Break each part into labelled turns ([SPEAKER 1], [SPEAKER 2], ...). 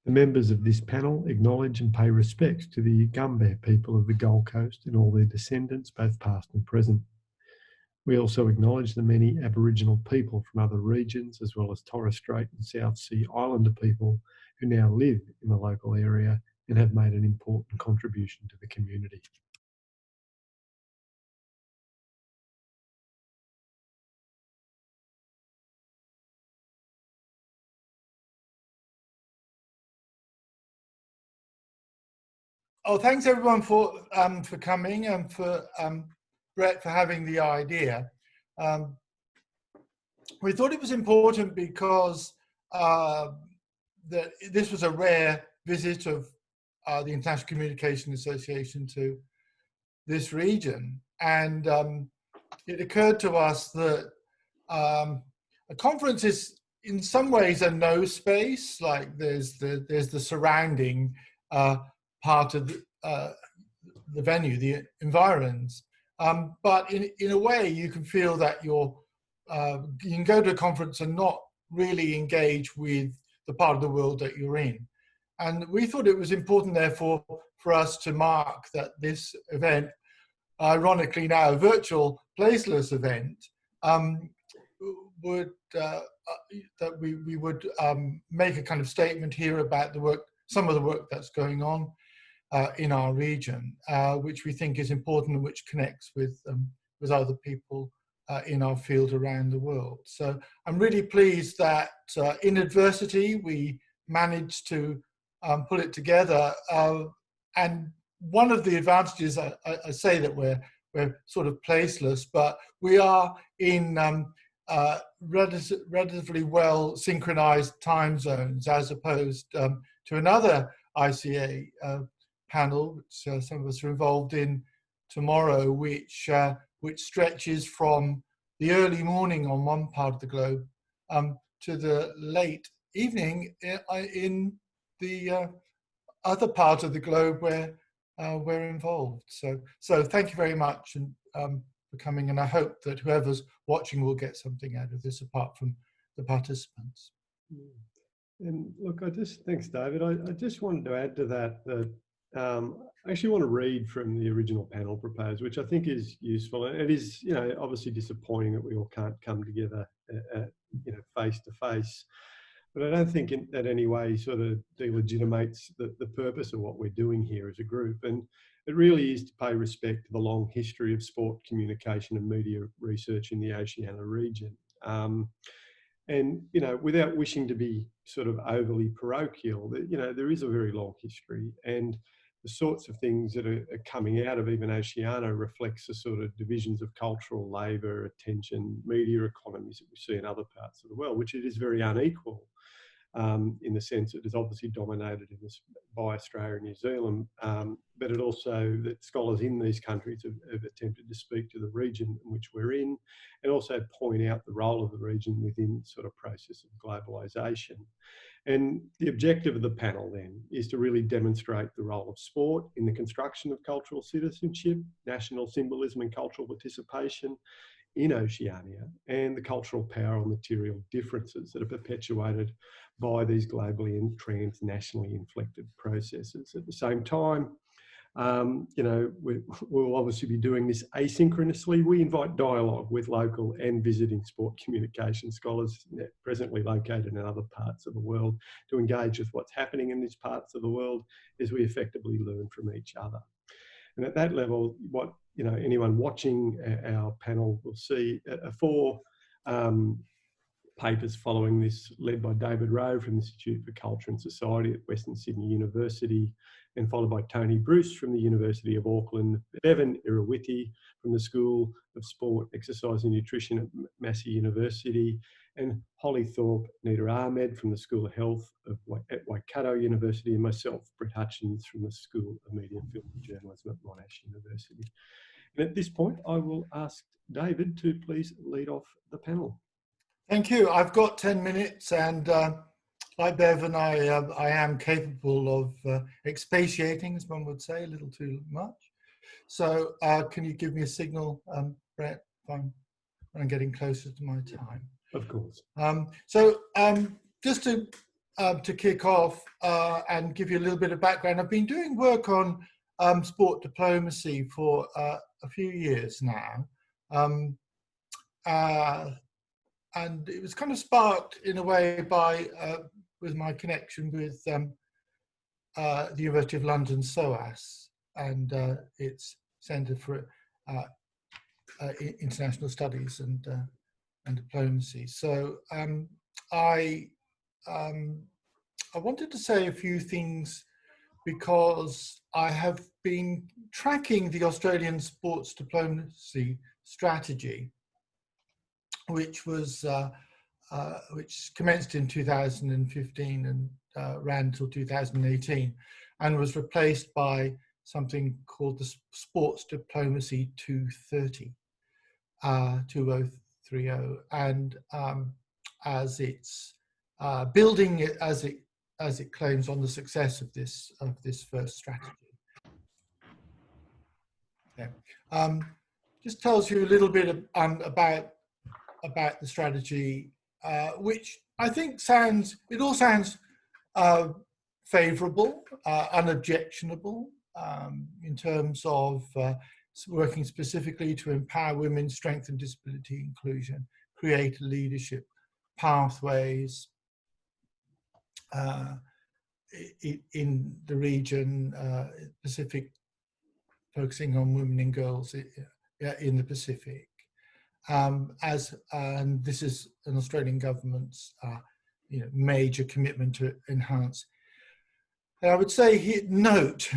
[SPEAKER 1] The members of this panel acknowledge and pay respect to the Gumbe people of the Gold Coast and all their descendants, both past and present. We also acknowledge the many Aboriginal people from other regions, as well as Torres Strait and South Sea Islander people who now live in the local area and have made an important contribution to the community.
[SPEAKER 2] Oh, thanks everyone for coming and for Brett for having the idea. We thought it was important because this was a rare visit of the International Communication Association to this region, and it occurred to us that a conference is in some ways a no space. Like there's the surrounding part of the venue, the environs, but in a way you can feel that you can go to a conference and not really engage with the part of the world that you're in. And we thought it was important, therefore, for us to mark that this event, ironically now a virtual placeless event, would that we would make a kind of statement here about the work, some of the work that's going on in our region, which we think is important and which connects with other people in our field around the world. So I'm really pleased that in adversity we managed to pull it together. And one of the advantages, I say that we're sort of placeless, but we are in relatively well synchronized time zones, as opposed to another ICA panel, which some of us are involved in tomorrow, which stretches from the early morning on one part of the globe to the late evening in the other part of the globe where we're involved. So thank you very much for coming, and I hope that whoever's watching will get something out of this apart from the participants.
[SPEAKER 1] And look, thanks, David. I just wanted to add to that I actually want to read from the original panel proposed, which I think is useful. And it is, obviously disappointing that we all can't come together, face to face. But I don't think that any way sort of delegitimates the purpose of what we're doing here as a group. And it really is to pay respect to the long history of sport, communication and media research in the Oceania region. And, without wishing to be sort of overly parochial, there is a very long history, and the sorts of things that are coming out of even Oceania reflects the sort of divisions of cultural, labour, attention, media economies that we see in other parts of the world, which it is very unequal in the sense it is obviously dominated by Australia and New Zealand, but it also that scholars in these countries have attempted to speak to the region in which we're in, and also point out the role of the region within sort of process of globalisation. And the objective of the panel then is to really demonstrate the role of sport in the construction of cultural citizenship, national symbolism and cultural participation in Oceania, and the cultural power or material differences that are perpetuated by these globally and transnationally inflected processes. At the same time, we'll obviously be doing this asynchronously. We invite dialogue with local and visiting sport communication scholars presently located in other parts of the world to engage with what's happening in these parts of the world as we effectively learn from each other. And at that level, what anyone watching our panel will see are four papers following this, led by David Rowe from the Institute for Culture and Society at Western Sydney University, and followed by Toni Bruce from the University of Auckland, Bevan Erueti from the School of Sport, Exercise and Nutrition at Massey University, and Holly Thorpe, Nita Ahmed from the School of Health at Waikato University, and myself, Brett Hutchins, from the School of Media, Film and Journalism at Monash University. And at this point, I will ask David to please lead off the panel.
[SPEAKER 2] Thank you. I've got 10 minutes, and like Bevan, I am capable of expatiating, as one would say, a little too much. So can you give me a signal, Brett, when I'm getting closer to my time?
[SPEAKER 1] Of course.
[SPEAKER 2] So just to to kick off and give you a little bit of background, I've been doing work on sport diplomacy for a few years now. And it was kind of sparked in a way by with my connection with the University of London SOAS and its Centre for International Studies and Diplomacy. So I wanted to say a few things because I have been tracking the Australian sports diplomacy strategy, which was which commenced in 2015 and ran until 2018, and was replaced by something called the Sports Diplomacy 2030, and as it's building it as it claims on the success of this first strategy. Yeah. Just tells you a little bit about the strategy, which I think all sounds favourable, unobjectionable, in terms of working specifically to empower women, strengthen disability inclusion, create leadership pathways in the region, Pacific, focusing on women and girls in the Pacific. And this is an Australian government's major commitment to enhance. And I would say, note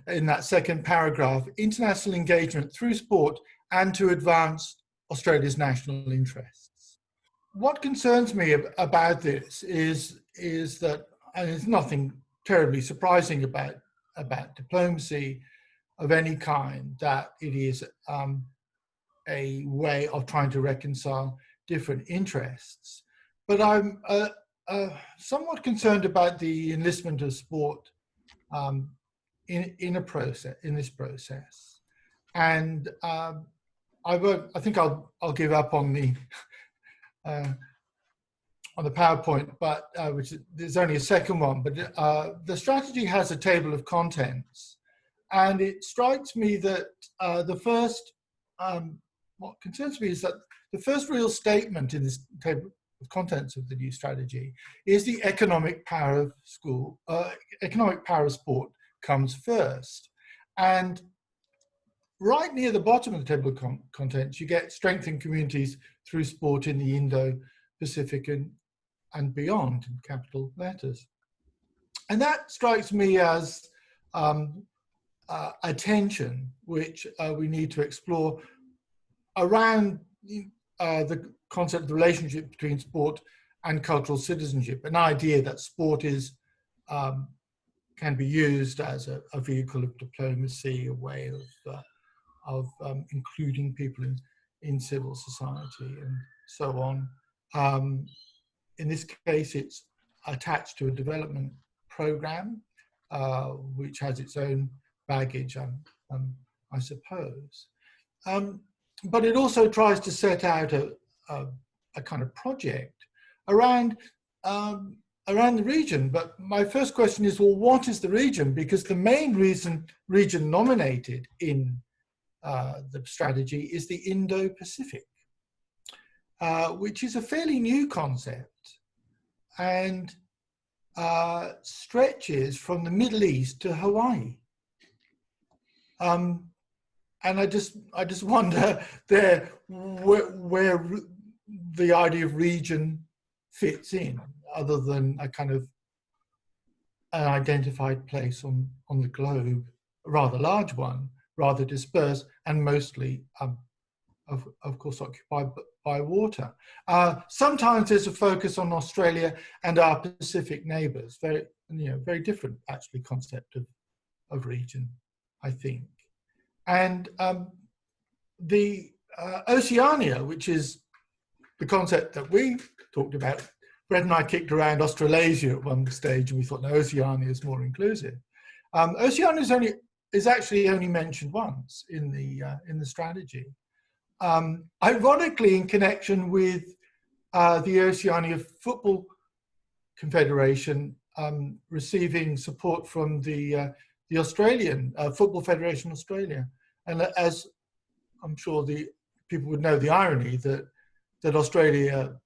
[SPEAKER 2] in that second paragraph, international engagement through sport and to advance Australia's national interests. What concerns me about this is that, and there's nothing terribly surprising about diplomacy of any kind, that it is a way of trying to reconcile different interests. But I'm somewhat concerned about the enlistment of sport in this process, and I think I'll give up on the PowerPoint, but there's only a second one. But the strategy has a table of contents, and it strikes me that what concerns me is that the first real statement in this table of contents of the new strategy is the economic power of sport comes first. And right near the bottom of the table of contents, you get strengthen communities through sport in the Indo-Pacific and beyond, in capital letters. And that strikes me as a tension which we need to explore around the concept of the relationship between sport and cultural citizenship, an idea that sport can be used as a vehicle of diplomacy, a way of including people in civil society and so on. In this case, it's attached to a development program, which has its own baggage, I suppose. But it also tries to set out a kind of project around the region. But my first question is, well, what is the region? Because the main region nominated in the strategy is the Indo-Pacific, which is a fairly new concept and stretches from the Middle East to Hawaii. And I just wonder there where the idea of region fits in, other than a kind of an identified place on the globe, a rather large one, rather dispersed, and mostly, of course, occupied by water. Sometimes there's a focus on Australia and our Pacific neighbours. Very different, actually, concept of region, I think. And the Oceania, which is the concept that we talked about, Brett and I kicked around Australasia at one stage, and we thought, no, Oceania is more inclusive. Oceania is actually only mentioned once in the strategy, ironically in connection with the Oceania football Confederation receiving support from the Australian Football Federation Australia. And as I'm sure the people would know, the irony that Australia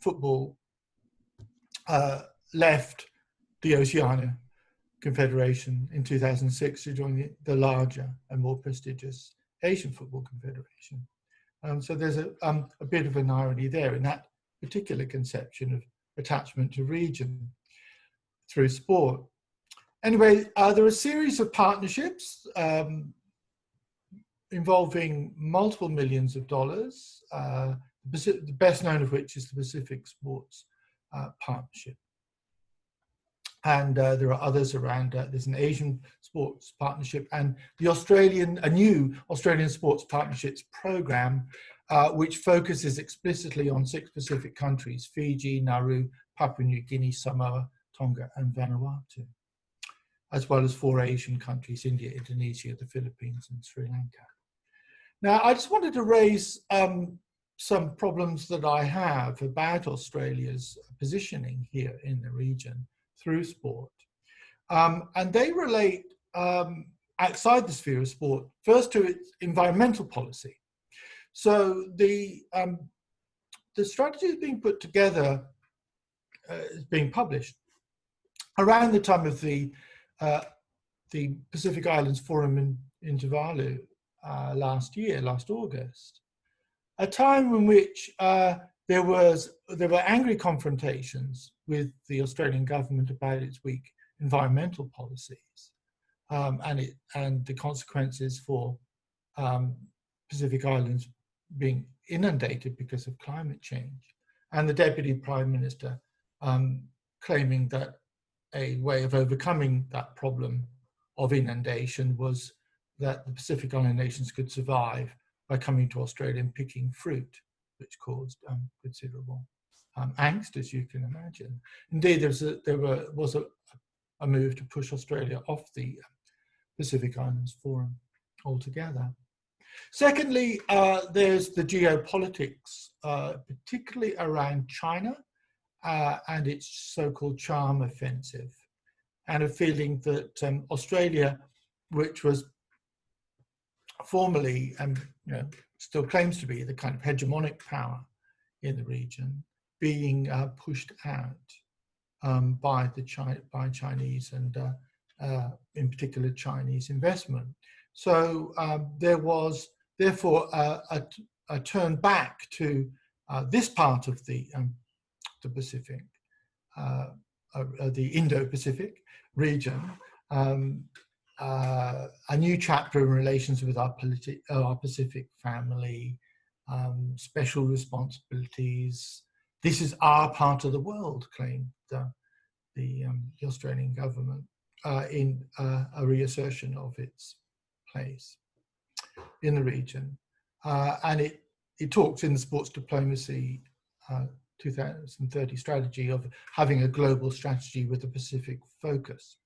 [SPEAKER 2] football left the Oceania Confederation in 2006 to join the larger and more prestigious Asian Football Confederation. So there's a bit of an irony there in that particular conception of attachment to region through sport. Anyway, there are a series of partnerships involving multiple millions of dollars, the best known of which is the Pacific Sports Partnership. And there are others around. There's an Asian Sports Partnership and a new Australian Sports Partnerships Program, which focuses explicitly on 6 Pacific countries: Fiji, Nauru, Papua New Guinea, Samoa, Tonga, and Vanuatu, as well as 4 Asian countries: India, Indonesia, the Philippines, and Sri Lanka. Now, I just wanted to raise some problems that I have about Australia's positioning here in the region through sport. And they relate outside the sphere of sport, first to its environmental policy. So the strategy is being put together, is being published around the time of the Pacific Islands Forum in Tuvalu last August, a time in which there were angry confrontations with the Australian government about its weak environmental policies and the consequences for Pacific Islands being inundated because of climate change, and the Deputy Prime Minister claiming that a way of overcoming that problem of inundation was that the Pacific Island nations could survive by coming to Australia and picking fruit, which caused considerable angst, as you can imagine. Indeed, there was a move to push Australia off the Pacific Islands Forum altogether. Secondly, there's the geopolitics, particularly around China and its so-called charm offensive, and a feeling that Australia, which was formerly and still claims to be the kind of hegemonic power in the region, being pushed out by Chinese and in particular Chinese investment. So there was therefore a turn back to this part of the Pacific, the Indo-Pacific region, a new chapter in relations with our Pacific family, special responsibilities. This is our part of the world, claimed the Australian government in a reassertion of its place in the region. And it talks in the Sports Diplomacy 2030 strategy of having a global strategy with a Pacific focus.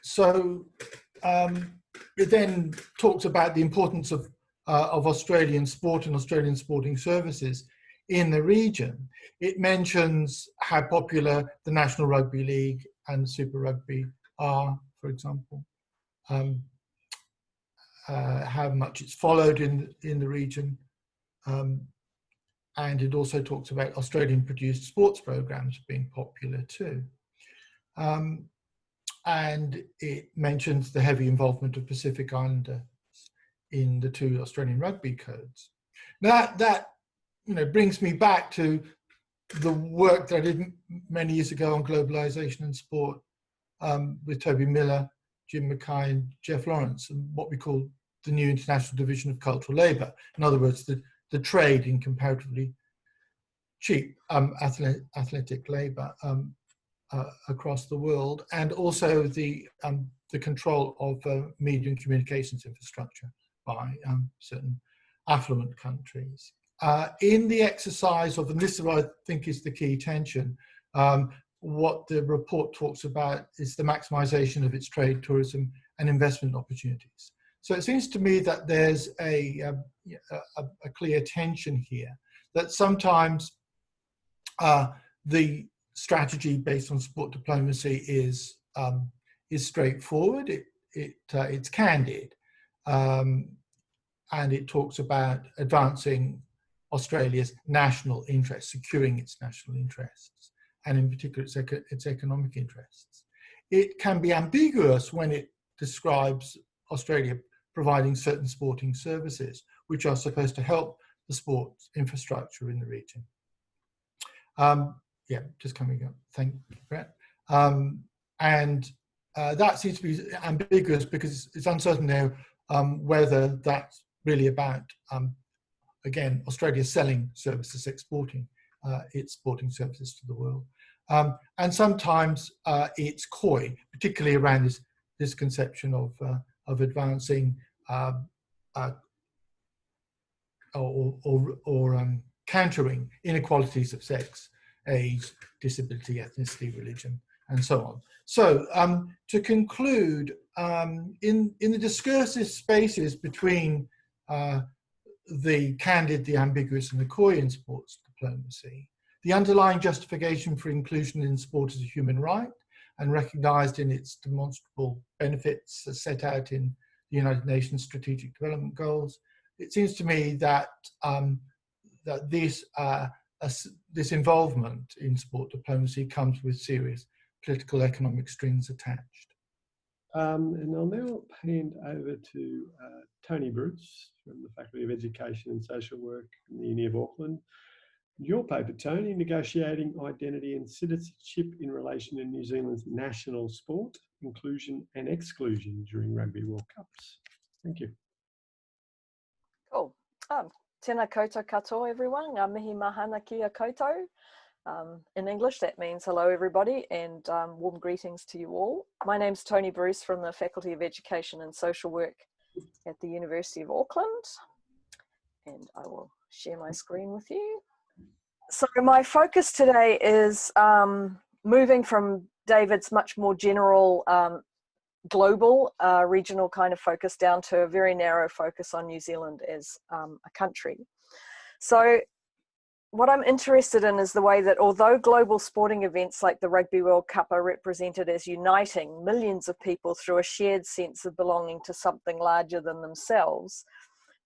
[SPEAKER 2] So it then talks about the importance of Australian sport and Australian sporting services in the region. It mentions how popular the National Rugby League and Super Rugby are, for example, how much it's followed in the region. And it also talks about Australian-produced sports programs being popular too. And it mentions the heavy involvement of Pacific Islanders in the 2 Australian rugby codes. Now that brings me back to the work that I did many years ago on globalization and sport with Toby Miller, Jim Mackay, and Jeff Lawrence, and what we call the new International Division of Cultural Labour. In other words, the trade in comparatively cheap athletic labour across the world, and also the control of media and communications infrastructure by certain affluent countries. In the exercise of, and this is what I think is the key tension, what the report talks about is the maximization of its trade, tourism, and investment opportunities. So it seems to me that there's a clear tension here, that sometimes The strategy based on sport diplomacy is straightforward. It's candid, and it talks about advancing Australia's national interests, securing its national interests, and in particular its economic interests. It can be ambiguous when it describes Australia providing certain sporting services, which are supposed to help the sports infrastructure in the region. Yeah, just coming up. Thank you, Brett. And that seems to be ambiguous because it's uncertain now whether that's really about, again, Australia selling services, exporting its sporting services to the world. And sometimes it's coy, particularly around this conception of advancing or countering inequalities of sex, age, disability, ethnicity, religion, and so on. So to conclude, in the discursive spaces between the candid, the ambiguous, and the coy in sports diplomacy, the underlying justification for inclusion in sport as a human right and recognised in its demonstrable benefits as set out in the United Nations Strategic Development Goals, it seems to me that that this involvement in sport diplomacy comes with serious political economic strings attached.
[SPEAKER 1] And I'll now hand over to Toni Bruce from the Faculty of Education and Social Work in the Uni of Auckland. Your paper, Toni, Negotiating Identity and Citizenship in Relation to New Zealand's National Sport, Inclusion and Exclusion during Rugby World Cups. Thank you.
[SPEAKER 3] Cool. Tēnā koutou katoa, everyone. Mihi mahana kia koutou. In English, that means hello, everybody, and warm greetings to you all. My name's Toni Bruce from the Faculty of Education and Social Work at the University of Auckland. And I will share my screen with you. So my focus today is moving from David's much more general global regional kind of focus down to a very narrow focus on New Zealand as a country. So what I'm interested in is the way that although global sporting events like the Rugby World Cup are represented as uniting millions of people through a shared sense of belonging to something larger than themselves,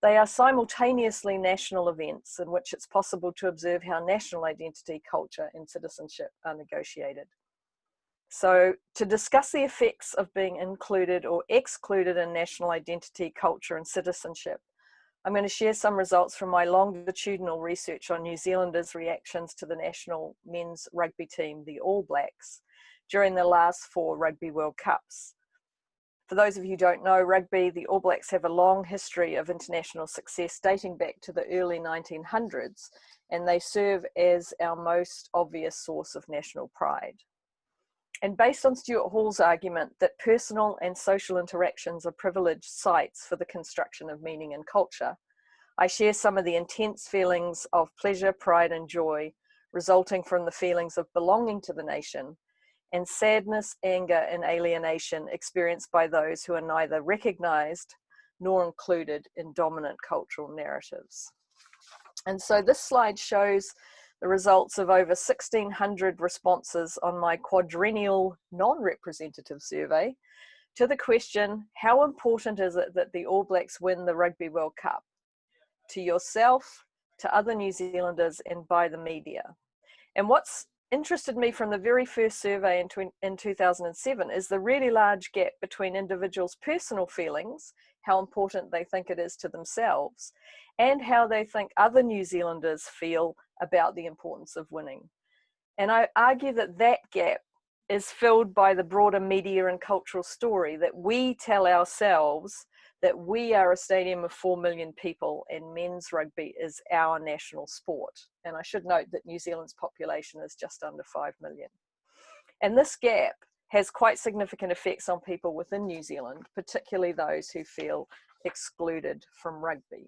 [SPEAKER 3] they are simultaneously national events in which it's possible to observe how national identity, culture, and citizenship are negotiated. So to discuss the effects of being included or excluded in national identity, culture, and citizenship, I'm going to share some results from my longitudinal research on New Zealanders' reactions to the national men's rugby team, the All Blacks, during the last 4 Rugby World Cups. For those of you who don't know rugby, the All Blacks have a long history of international success dating back to the early 1900s, and they serve as our most obvious source of national pride. And based on Stuart Hall's argument that personal and social interactions are privileged sites for the construction of meaning and culture, I share some of the intense feelings of pleasure, pride, and joy resulting from the feelings of belonging to the nation, and sadness, anger, and alienation experienced by those who are neither recognised nor included in dominant cultural narratives. And so this slide shows the results of over 1,600 responses on my quadrennial non-representative survey to the question, how important is it that the All Blacks win the Rugby World Cup? To yourself, to other New Zealanders, and by the media. And what's interested me from the very first survey in 2007 is the really large gap between individuals' personal feelings, how important they think it is to themselves, and how they think other New Zealanders feel about the importance of winning. And I argue that that gap is filled by the broader media and cultural story that we tell ourselves that we are a stadium of 4 million people and men's rugby is our national sport. And I should note that New Zealand's population is just under 5 million. And this gap has quite significant effects on people within New Zealand, particularly those who feel excluded from rugby.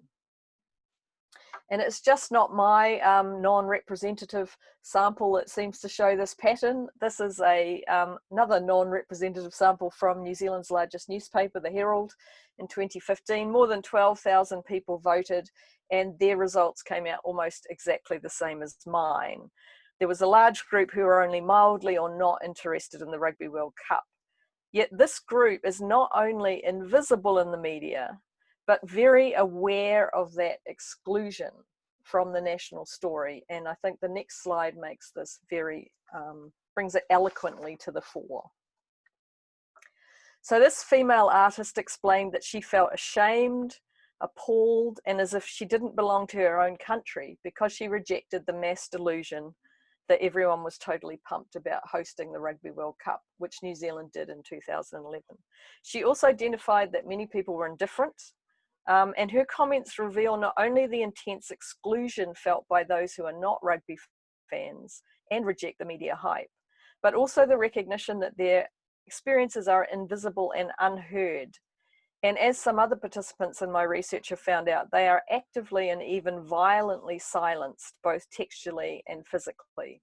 [SPEAKER 3] And it's just not my non-representative sample that seems to show this pattern. This is another non-representative sample from New Zealand's largest newspaper, The Herald, in 2015. More than 12,000 people voted, and their results came out almost exactly the same as mine. There was a large group who were only mildly or not interested in the Rugby World Cup. Yet this group is not only invisible in the media, but very aware of that exclusion from the national story. And I think the next slide makes this very, brings it eloquently to the fore. So this female artist explained that she felt ashamed, appalled, and as if she didn't belong to her own country because she rejected the mass delusion that everyone was totally pumped about hosting the Rugby World Cup, which New Zealand did in 2011. She also identified that many people were indifferent, and her comments reveal not only the intense exclusion felt by those who are not rugby fans and reject the media hype, but also the recognition that their experiences are invisible and unheard. And as some other participants in my research have found out, they are actively and even violently silenced, both textually and physically.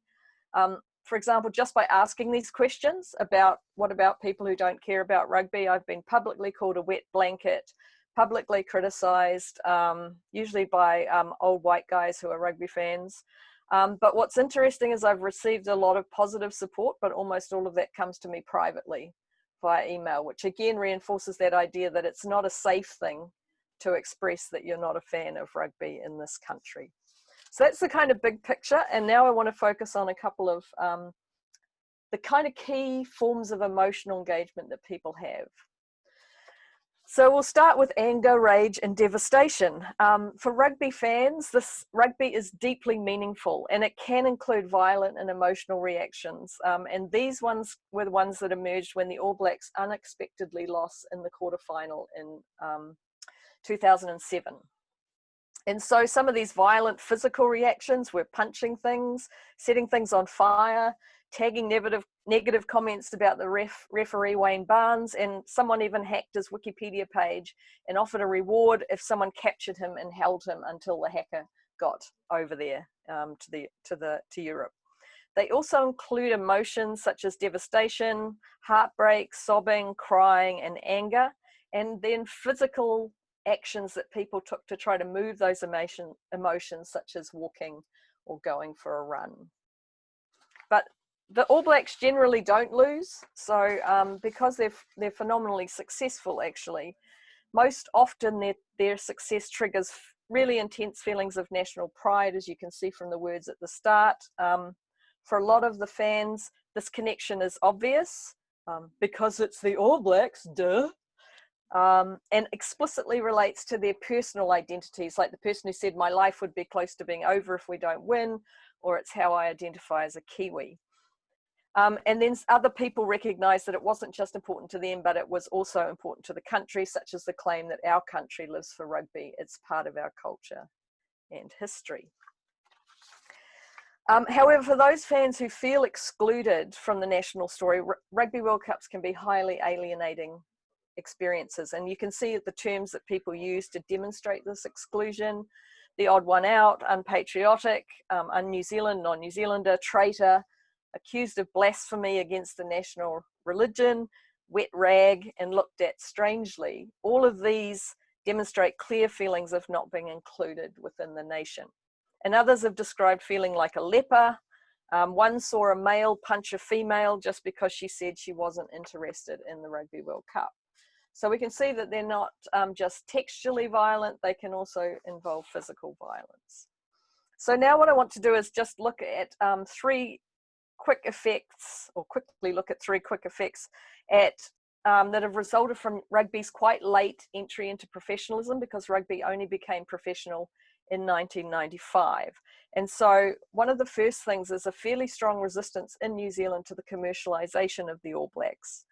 [SPEAKER 3] For example, just by asking these questions about what about people who don't care about rugby, I've been publicly called a wet blanket, publicly criticised, usually by old white guys who are rugby fans. But what's interesting is I've received a lot of positive support, but almost all of that comes to me privately via email, which again reinforces that idea that it's not a safe thing to express that you're not a fan of rugby in this country. So that's the kind of big picture. And now I want to focus on a couple of the kind of key forms of emotional engagement that people have. So we'll start with anger, rage, and devastation. For rugby fans, this rugby is deeply meaningful, and it can include violent and emotional reactions. And these ones were the ones that emerged when the All Blacks unexpectedly lost in the quarterfinal in 2007. And so some of these violent physical reactions were punching things, setting things on fire, tagging negative comments about the referee Wayne Barnes, and someone even hacked his Wikipedia page and offered a reward if someone captured him and held him until the hacker got over there to Europe. They also include emotions such as devastation, heartbreak, sobbing, crying, and anger, and then physical actions that people took to try to move those emotions, such as walking or going for a run. But the All Blacks generally don't lose, so because they're phenomenally successful, actually, most often their success triggers really intense feelings of national pride, as you can see from the words at the start. For a lot of the fans, this connection is obvious because it's the All Blacks, duh. And explicitly relates to their personal identities, like the person who said, my life would be close to being over if we don't win, or it's how I identify as a Kiwi. And then other people recognize that it wasn't just important to them, but it was also important to the country, such as the claim that our country lives for rugby. It's part of our culture and history. However, for those fans who feel excluded from the national story, Rugby World Cups can be highly alienating experiences. And you can see the terms that people use to demonstrate this exclusion: the odd one out, unpatriotic, un-New Zealand, non-New Zealander, traitor, accused of blasphemy against the national religion, wet rag, and looked at strangely. All of these demonstrate clear feelings of not being included within the nation. And others have described feeling like a leper. One saw a male punch a female just because she said she wasn't interested in the Rugby World Cup. So we can see that they're not just textually violent, they can also involve physical violence. So now what I want to do is just look at three quick effects, or quickly look at three quick effects that have resulted from rugby's quite late entry into professionalism, because rugby only became professional in 1995. And so one of the first things is a fairly strong resistance in New Zealand to the commercialisation of the All Blacks,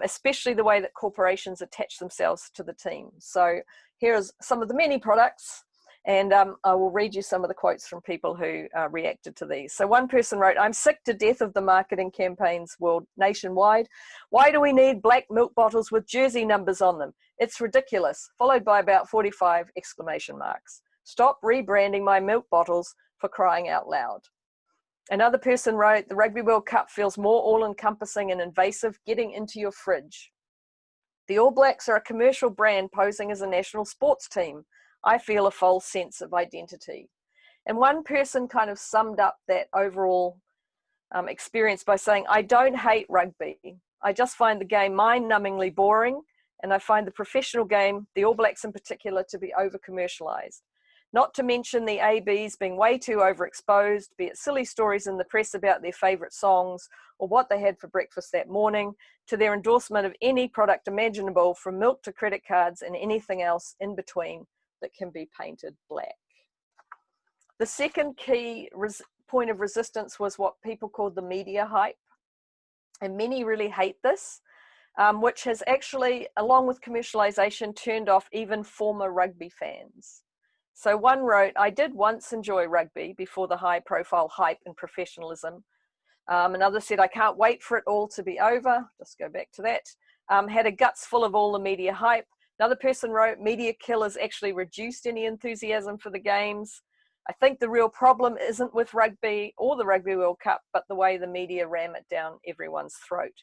[SPEAKER 3] especially the way that corporations attach themselves to the team. So here's some of the many products, and I will read you some of the quotes from people who reacted to these. So one person wrote, "I'm sick to death of the marketing campaigns nationwide. Why do we need black milk bottles with jersey numbers on them? It's ridiculous," followed by about 45 exclamation marks. "Stop rebranding my milk bottles, for crying out loud." Another person wrote, "The Rugby World Cup feels more all-encompassing and invasive, getting into your fridge. The All Blacks are a commercial brand posing as a national sports team. I feel a false sense of identity." And one person kind of summed up that overall experience by saying, I don't hate rugby. I just find the game mind-numbingly boring, and I find the professional game, the All Blacks in particular, to be over-commercialised. Not to mention the ABs being way too overexposed, be it silly stories in the press about their favourite songs or what they had for breakfast that morning, to their endorsement of any product imaginable, from milk to credit cards and anything else in between that can be painted black. The second key point of resistance was what people called the media hype. And many really hate this, which has actually, along with commercialisation, turned off even former rugby fans. So one wrote, I did once enjoy rugby before the high profile hype and professionalism. Another said, I can't wait for it all to be over. Just go back to that. Had a guts full of all the media hype. Another person wrote, media killers actually reduced any enthusiasm for the games. I think the real problem isn't with rugby or the Rugby World Cup, but the way the media ram it down everyone's throat.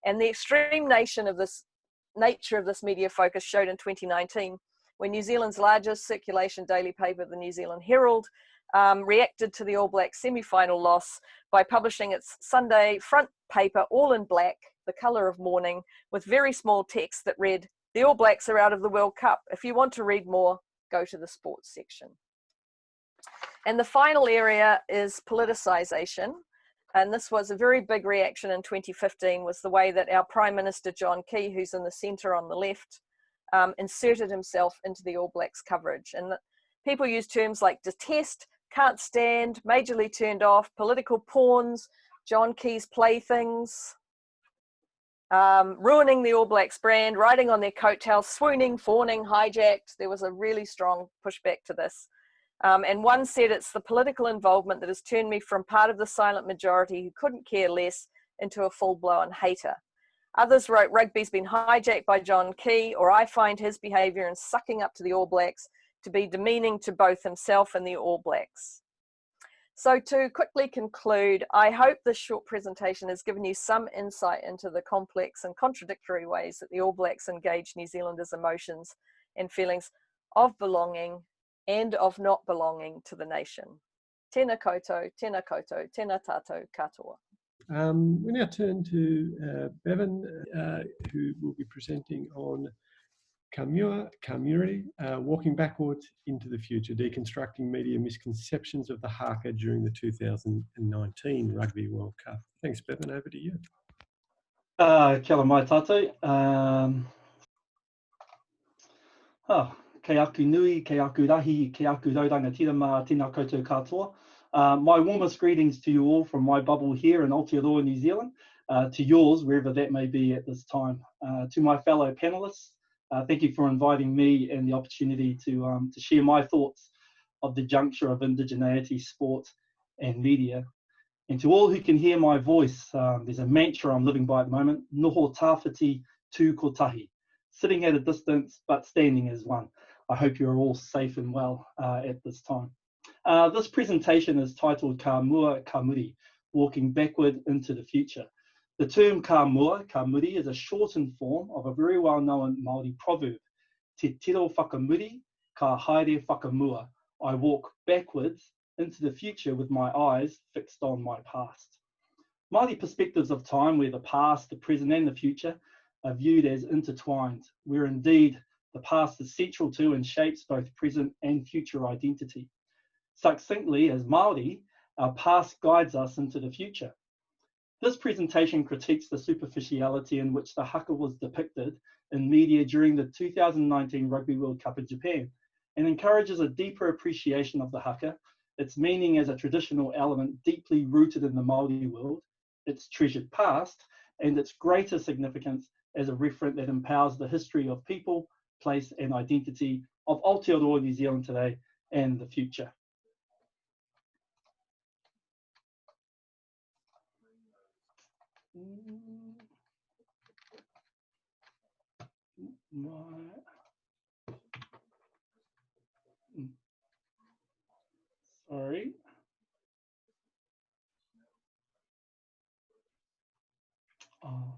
[SPEAKER 3] And the extreme nature of this media focus showed in 2019, when New Zealand's largest circulation daily paper, the New Zealand Herald, reacted to the All Blacks semi-final loss by publishing its Sunday front paper all in black, the colour of mourning, with very small text that read, the All Blacks are out of the World Cup. If you want to read more, go to the sports section. And the final area is politicisation. And this was a very big reaction in 2015, was the way that our Prime Minister, John Key, who's in the centre on the left, inserted himself into the All Blacks coverage. And people use terms like detest, can't stand, majorly turned off, political pawns, John Key's playthings, ruining the All Blacks brand, riding on their coattails, swooning, fawning, hijacked. There was a really strong pushback to this. And one said, it's the political involvement that has turned me from part of the silent majority who couldn't care less into a full-blown hater. Others wrote, rugby's been hijacked by John Key, or I find his behaviour in sucking up to the All Blacks to be demeaning to both himself and the All Blacks. So to quickly conclude, I hope this short presentation has given you some insight into the complex and contradictory ways that the All Blacks engage New Zealanders' emotions and feelings of belonging and of not belonging to the nation. Tēnā koutou, tēnā koutou, tēnā tātou katoa.
[SPEAKER 1] We now turn to Bevan, who will be presenting on muri, walking backwards into the future, deconstructing media misconceptions of the Haka during the 2019 Rugby World Cup. Thanks, Bevan. Over to you.
[SPEAKER 4] Kia ora mai tātou. Kei aku nui, kei aku rahi, kei aku raurangatira mā tēnā koutou katoa. My warmest greetings to you all from my bubble here in Aotearoa, New Zealand, to yours, wherever that may be at this time. To my fellow panellists, thank you for inviting me and the opportunity to share my thoughts of the juncture of indigeneity, sport and media. And to all who can hear my voice, there's a mantra I'm living by at the moment, noho tāwhiti tū kotahi, sitting at a distance but standing as one. I hope you're all safe and well at this time. This presentation is titled Ka Mua Ka Muri, Walking Backward into the Future. The term Ka Mua Ka Muri is a shortened form of a very well-known Māori proverb. Te tiro whakamuri, ka haere whakamua. I walk backwards into the future with my eyes fixed on my past. Māori perspectives of time where the past, the present and the future are viewed as intertwined, where indeed the past is central to and shapes both present and future identity. Succinctly, as Māori, our past guides us into the future. This presentation critiques the superficiality in which the Haka was depicted in media during the 2019 Rugby World Cup in Japan, and encourages a deeper appreciation of the Haka, its meaning as a traditional element deeply rooted in the Māori world, its treasured past, and its greater significance as a referent that empowers the history of people, place and identity of Aotearoa New Zealand today and the future. Sorry. Oh.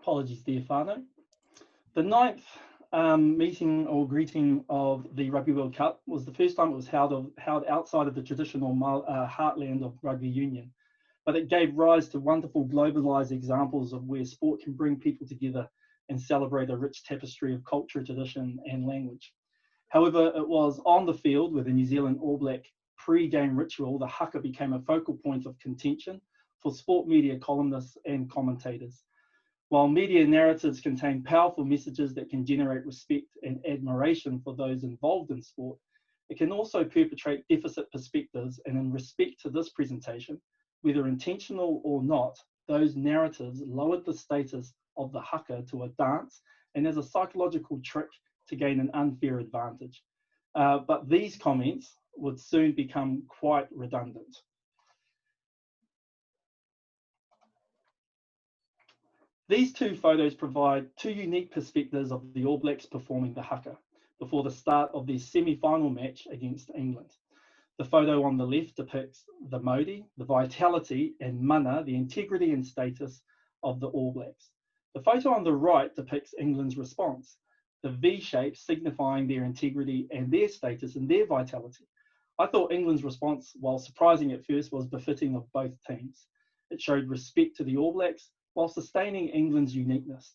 [SPEAKER 4] Apologies there, Whānau. The 9th meeting or greeting of the Rugby World Cup was the first time it was held outside of the traditional heartland of rugby union, but it gave rise to wonderful globalised examples of where sport can bring people together and celebrate a rich tapestry of culture, tradition and language. However, it was on the field where the New Zealand All Black pre-game ritual, the haka, became a focal point of contention for sport media columnists and commentators. While media narratives contain powerful messages that can generate respect and admiration for those involved in sport, it can also perpetrate deficit perspectives, and in respect to this presentation, whether intentional or not, those narratives lowered the status of the haka to a dance and as a psychological trick to gain an unfair advantage. But these comments would soon become quite redundant. These two photos provide two unique perspectives of the All Blacks performing the haka before the start of their semi-final match against England. The photo on the left depicts the Māori, the vitality, and mana, the integrity and status of the All Blacks. The photo on the right depicts England's response, the V shape signifying their integrity and their status and their vitality. I thought England's response, while surprising at first, was befitting of both teams. It showed respect to the All Blacks while sustaining England's uniqueness.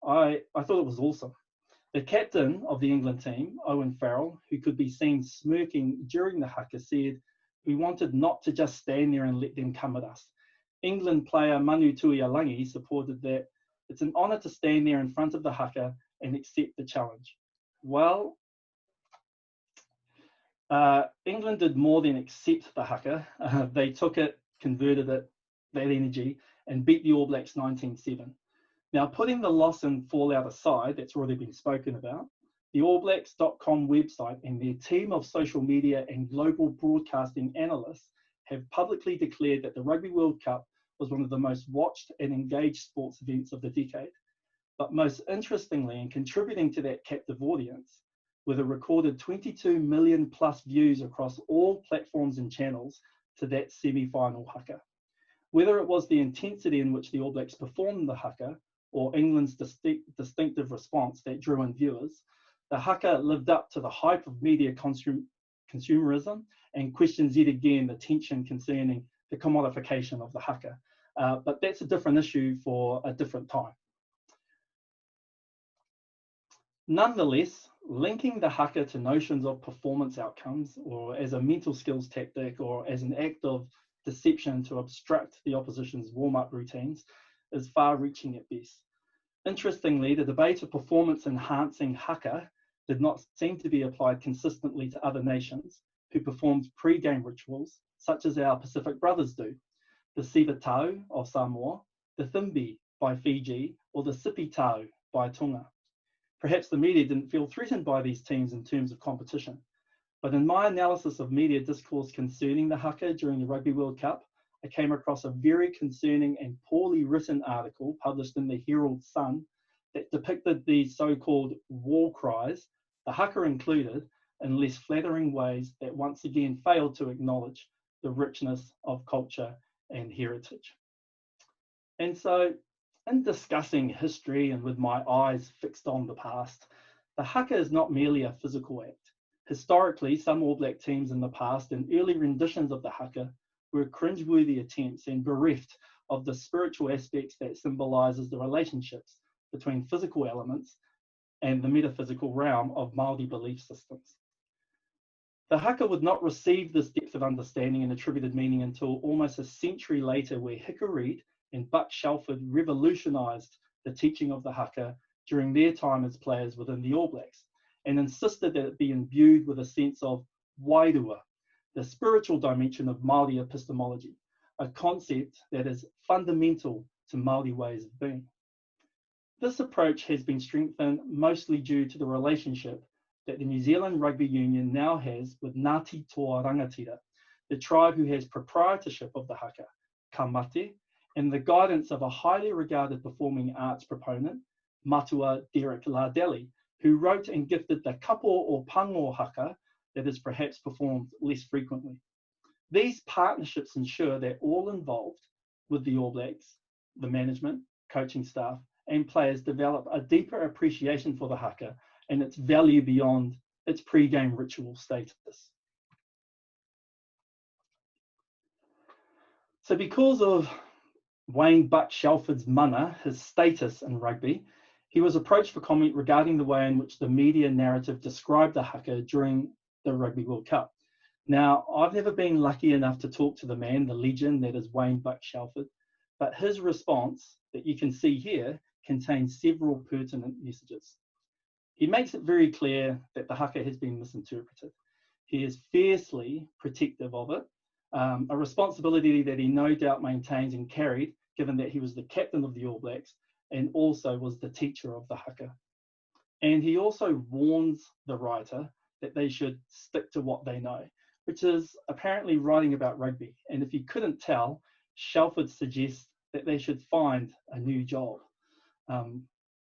[SPEAKER 4] I thought it was awesome. The captain of the England team, Owen Farrell, who could be seen smirking during the haka, said, "We wanted not to just stand there and let them come at us." England player Manu Tuialangi supported that it's an honour to stand there in front of the haka and accept the challenge. Well, England did more than accept the haka. They took it, converted it, that energy, and beat the All Blacks 19-7. Now, putting the loss and fallout aside, that's already been spoken about, the allblacks.com website and their team of social media and global broadcasting analysts have publicly declared that the Rugby World Cup was one of the most watched and engaged sports events of the decade. But most interestingly, and contributing to that captive audience, with a recorded 22 million plus views across all platforms and channels to that semi-final haka. Whether it was the intensity in which the All Blacks performed the haka or England's distinctive response that drew in viewers, the haka lived up to the hype of media consumerism and questions yet again the tension concerning the commodification of the haka. But that's a different issue for a different time. Nonetheless, linking the haka to notions of performance outcomes, or as a mental skills tactic, or as an act of deception to obstruct the opposition's warm-up routines, is far-reaching at best. Interestingly, the debate of performance-enhancing haka did not seem to be applied consistently to other nations who performed pre-game rituals, such as our Pacific brothers do, the Siva Tau of Samoa, the Thimbi by Fiji, or the Sipi Tau by Tonga. Perhaps the media didn't feel threatened by these teams in terms of competition, but in my analysis of media discourse concerning the haka during the Rugby World Cup, I came across a very concerning and poorly written article published in the Herald Sun that depicted these so-called war cries, the haka included, in less flattering ways that once again failed to acknowledge the richness of culture and heritage. And so, in discussing history and with my eyes fixed on the past, the haka is not merely a physical act. Historically, some All Black teams in the past and early renditions of the haka were cringeworthy attempts and bereft of the spiritual aspects that symbolises the relationships between physical elements and the metaphysical realm of Māori belief systems. The haka would not receive this depth of understanding and attributed meaning until almost a century later, where Hika Reid and Buck Shelford revolutionised the teaching of the haka during their time as players within the All Blacks, and insisted that it be imbued with a sense of wairua, the spiritual dimension of Māori epistemology, a concept that is fundamental to Māori ways of being. This approach has been strengthened mostly due to the relationship that the New Zealand Rugby Union now has with Ngāti Toa Rangatira, the tribe who has proprietorship of the haka, ka mate, and the guidance of a highly regarded performing arts proponent, Matua Derek Lardeli, who wrote and gifted the kapo or pango haka that is perhaps performed less frequently. These partnerships ensure that all involved with the All Blacks, the management, coaching staff, and players develop a deeper appreciation for the haka and its value beyond its pre-game ritual status. So because of Wayne Buck Shelford's mana, his status in rugby, he was approached for comment regarding the way in which the media narrative described the haka during the Rugby World Cup. Now, I've never been lucky enough to talk to the man, the legend that is Wayne Buck Shelford, but his response that you can see here contains several pertinent messages. He makes it very clear that the haka has been misinterpreted. He is fiercely protective of it, a responsibility that he no doubt maintains and carried, given that he was the captain of the All Blacks and also was the teacher of the haka. And he also warns the writer that they should stick to what they know, which is apparently writing about rugby. And if you couldn't tell, Shelford suggests that they should find a new job.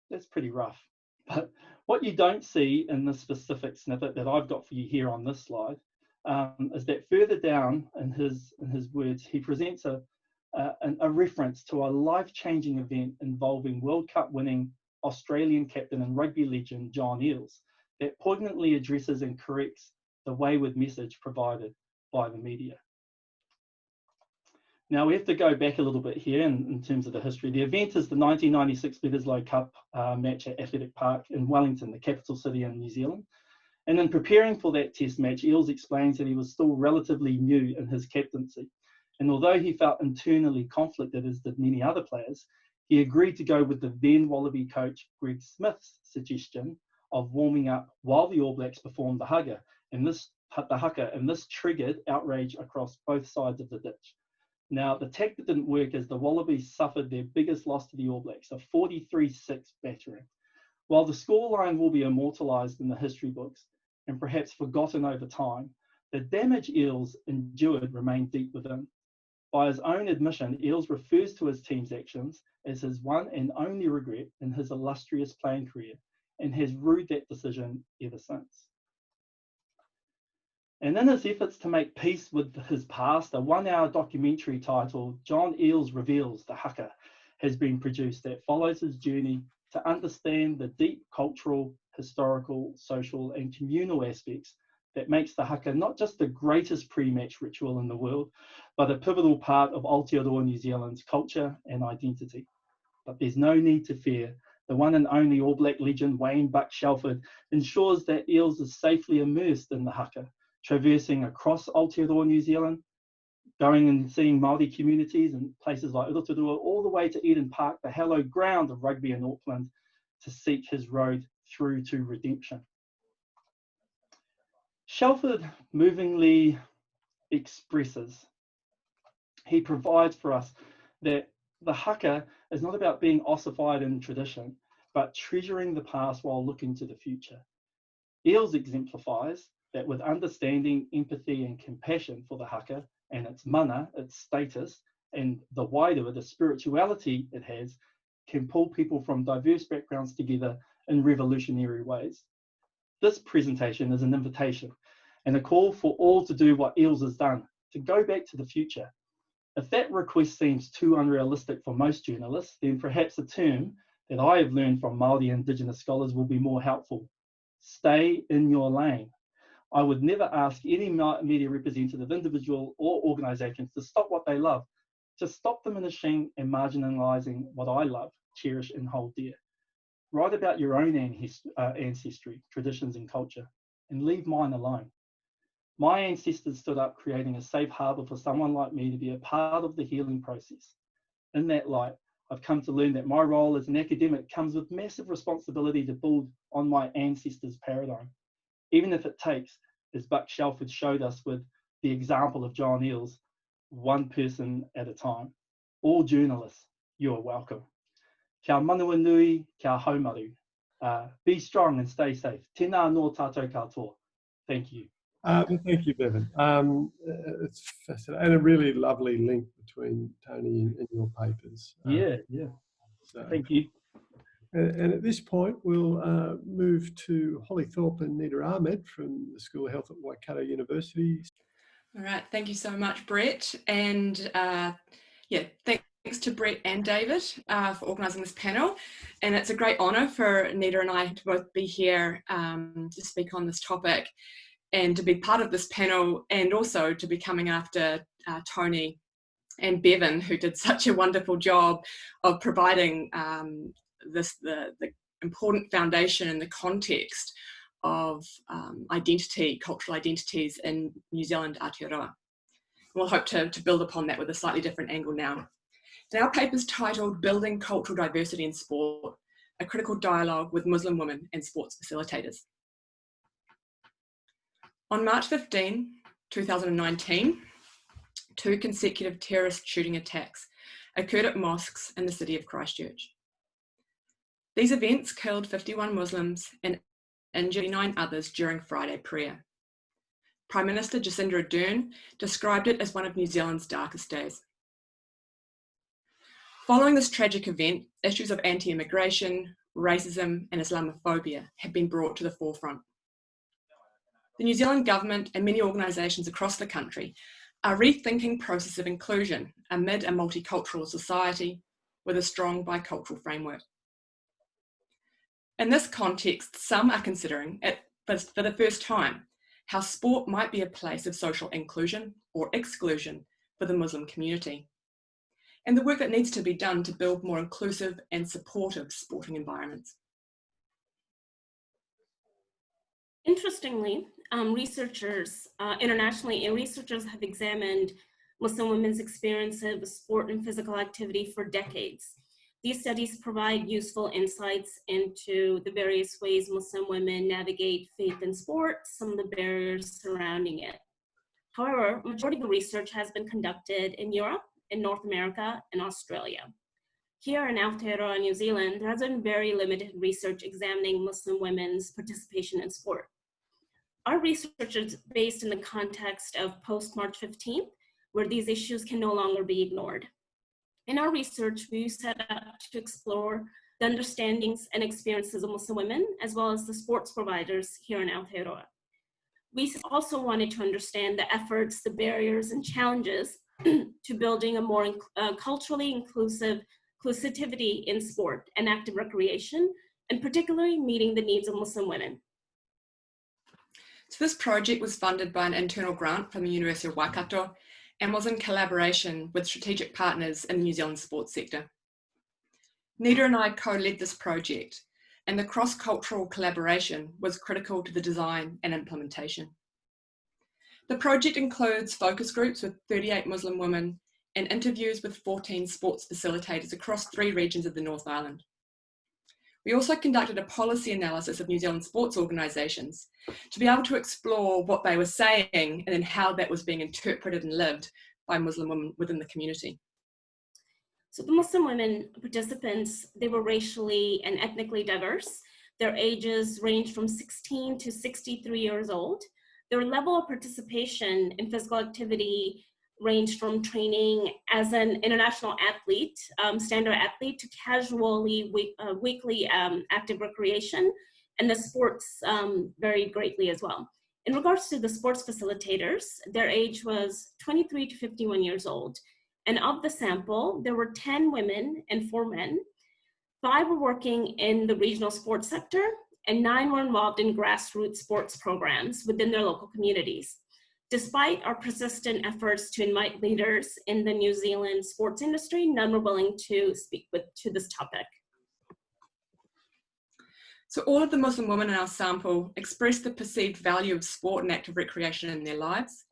[SPEAKER 4] That's pretty rough. But what you don't see in this specific snippet that I've got for you here on this slide is that further down in his words, he presents a reference to a life-changing event involving World Cup winning Australian captain and rugby legend John Eales that poignantly addresses and corrects the wayward message provided by the media. Now we have to go back a little bit here in terms of the history. The event is the 1996 Bledisloe Cup match at Athletic Park in Wellington, the capital city in New Zealand. And in preparing for that test match, Eales explains that he was still relatively new in his captaincy. And although he felt internally conflicted, as did many other players, he agreed to go with the then Wallaby coach Greg Smith's suggestion of warming up while the All Blacks performed the haka. And this triggered outrage across both sides of the ditch. Now, the tactic didn't work as the Wallabies suffered their biggest loss to the All Blacks, a 43-6 battering. While the scoreline will be immortalised in the history books and perhaps forgotten over time, the damage Eales endured remained deep within. By his own admission, Eales refers to his team's actions as his one and only regret in his illustrious playing career and has rued that decision ever since. And in his efforts to make peace with his past, a 1-hour documentary titled John Eales Reveals the Haka has been produced that follows his journey to understand the deep cultural, historical, social and communal aspects that makes the haka not just the greatest pre-match ritual in the world, but a pivotal part of Aotearoa New Zealand's culture and identity. But there's no need to fear. The one and only All Black legend Wayne Buck Shelford ensures that Eales is safely immersed in the haka, traversing across Aotearoa New Zealand, going and seeing Māori communities in places like Rotorua, all the way to Eden Park, the hallowed ground of rugby in Auckland, to seek his road through to redemption. Shelford movingly expresses, he provides for us that the haka is not about being ossified in tradition, but treasuring the past while looking to the future. Eales exemplifies that with understanding, empathy and compassion for the haka and its mana, its status, and the wider, the spirituality it has, can pull people from diverse backgrounds together in revolutionary ways. This presentation is an invitation and a call for all to do what Eales has done, to go back to the future. If that request seems too unrealistic for most journalists, then perhaps a term that I have learned from Māori Indigenous scholars will be more helpful. Stay in your lane. I would never ask any media representative, individual or organisations to stop what they love. Just stop diminishing and marginalising what I love, cherish and hold dear. Write about your own ancestry, traditions and culture, and leave mine alone. My ancestors stood up creating a safe harbour for someone like me to be a part of the healing process. In that light, I've come to learn that my role as an academic comes with massive responsibility to build on my ancestors' paradigm, even if it takes, as Buck Shelford showed us with the example of John Eales, one person at a time. All journalists, you are welcome. Kia manua nui, kia haumaru. Be strong and stay safe. Tēnā nō tātou katoa. Thank you.
[SPEAKER 1] Thank you, Bevan. It's fascinating and a really lovely link between Toni and your papers.
[SPEAKER 4] Yeah. So, thank you.
[SPEAKER 1] And at this point, we'll move to Holly Thorpe and Nita Ahmed from the School of Health at Waikato University.
[SPEAKER 5] All right, thank you so much, Brett. And yeah, thanks thanks to Brett and David for organising this panel. And it's a great honour for Nita and I to both be here to speak on this topic and to be part of this panel, and also to be coming after Toni and Bevan, who did such a wonderful job of providing the important foundation and the context of cultural identities in New Zealand Aotearoa. We'll hope to build upon that with a slightly different angle now. And our paper is titled Building Cultural Diversity in Sport, a critical dialogue with Muslim women and sports facilitators. On March 15, 2019, 2 consecutive terrorist shooting attacks occurred at mosques in the city of Christchurch. These events killed 51 Muslims and injured 9 others during Friday prayer. Prime Minister Jacinda Ardern described it as one of New Zealand's darkest days. Following this tragic event, issues of anti-immigration, racism and Islamophobia have been brought to the forefront. The New Zealand government and many organisations across the country are rethinking process of inclusion amid a multicultural society with a strong bicultural framework. In this context, some are considering, for the first time, how sport might be a place of social inclusion or exclusion for the Muslim community, and the work that needs to be done to build more inclusive and supportive sporting environments.
[SPEAKER 6] Interestingly, internationally, researchers have examined Muslim women's experiences with sport and physical activity for decades. These studies provide useful insights into the various ways Muslim women navigate faith in sport, some of the barriers surrounding it. However, majority of the research has been conducted in Europe, in North America, and Australia. Here in Aotearoa, New Zealand, there has been very limited research examining Muslim women's participation in sport. Our research is based in the context of post-March 15th, where these issues can no longer be ignored. In our research, we set out to explore the understandings and experiences of Muslim women, as well as the sports providers here in Aotearoa. We also wanted to understand the efforts, the barriers, and challenges to building a more culturally inclusivity in sport and active recreation, and particularly meeting the needs of Muslim women.
[SPEAKER 5] So this project was funded by an internal grant from the University of Waikato and was in collaboration with strategic partners in the New Zealand sports sector. Nita and I co-led this project, and the cross-cultural collaboration was critical to the design and implementation. The project includes focus groups with 38 Muslim women and interviews with 14 sports facilitators across 3 regions of the North Island. We also conducted a policy analysis of New Zealand sports organisations to be able to explore what they were saying and then how that was being interpreted and lived by Muslim women within the community.
[SPEAKER 6] So the Muslim women participants, they were racially and ethnically diverse. Their ages ranged from 16 to 63 years old. Their level of participation in physical activity ranged from training as an international athlete, standard athlete, to casually weekly active recreation, and the sports varied greatly as well. In regards to the sports facilitators, their age was 23 to 51 years old. And of the sample, there were 10 women and 4 men. 5 were working in the regional sports sector, and 9 were involved in grassroots sports programs within their local communities. Despite our persistent efforts to invite leaders in the New Zealand sports industry, none were willing to speak to this topic.
[SPEAKER 5] So all of the Muslim women in our sample expressed the perceived value of sport and active recreation in their lives,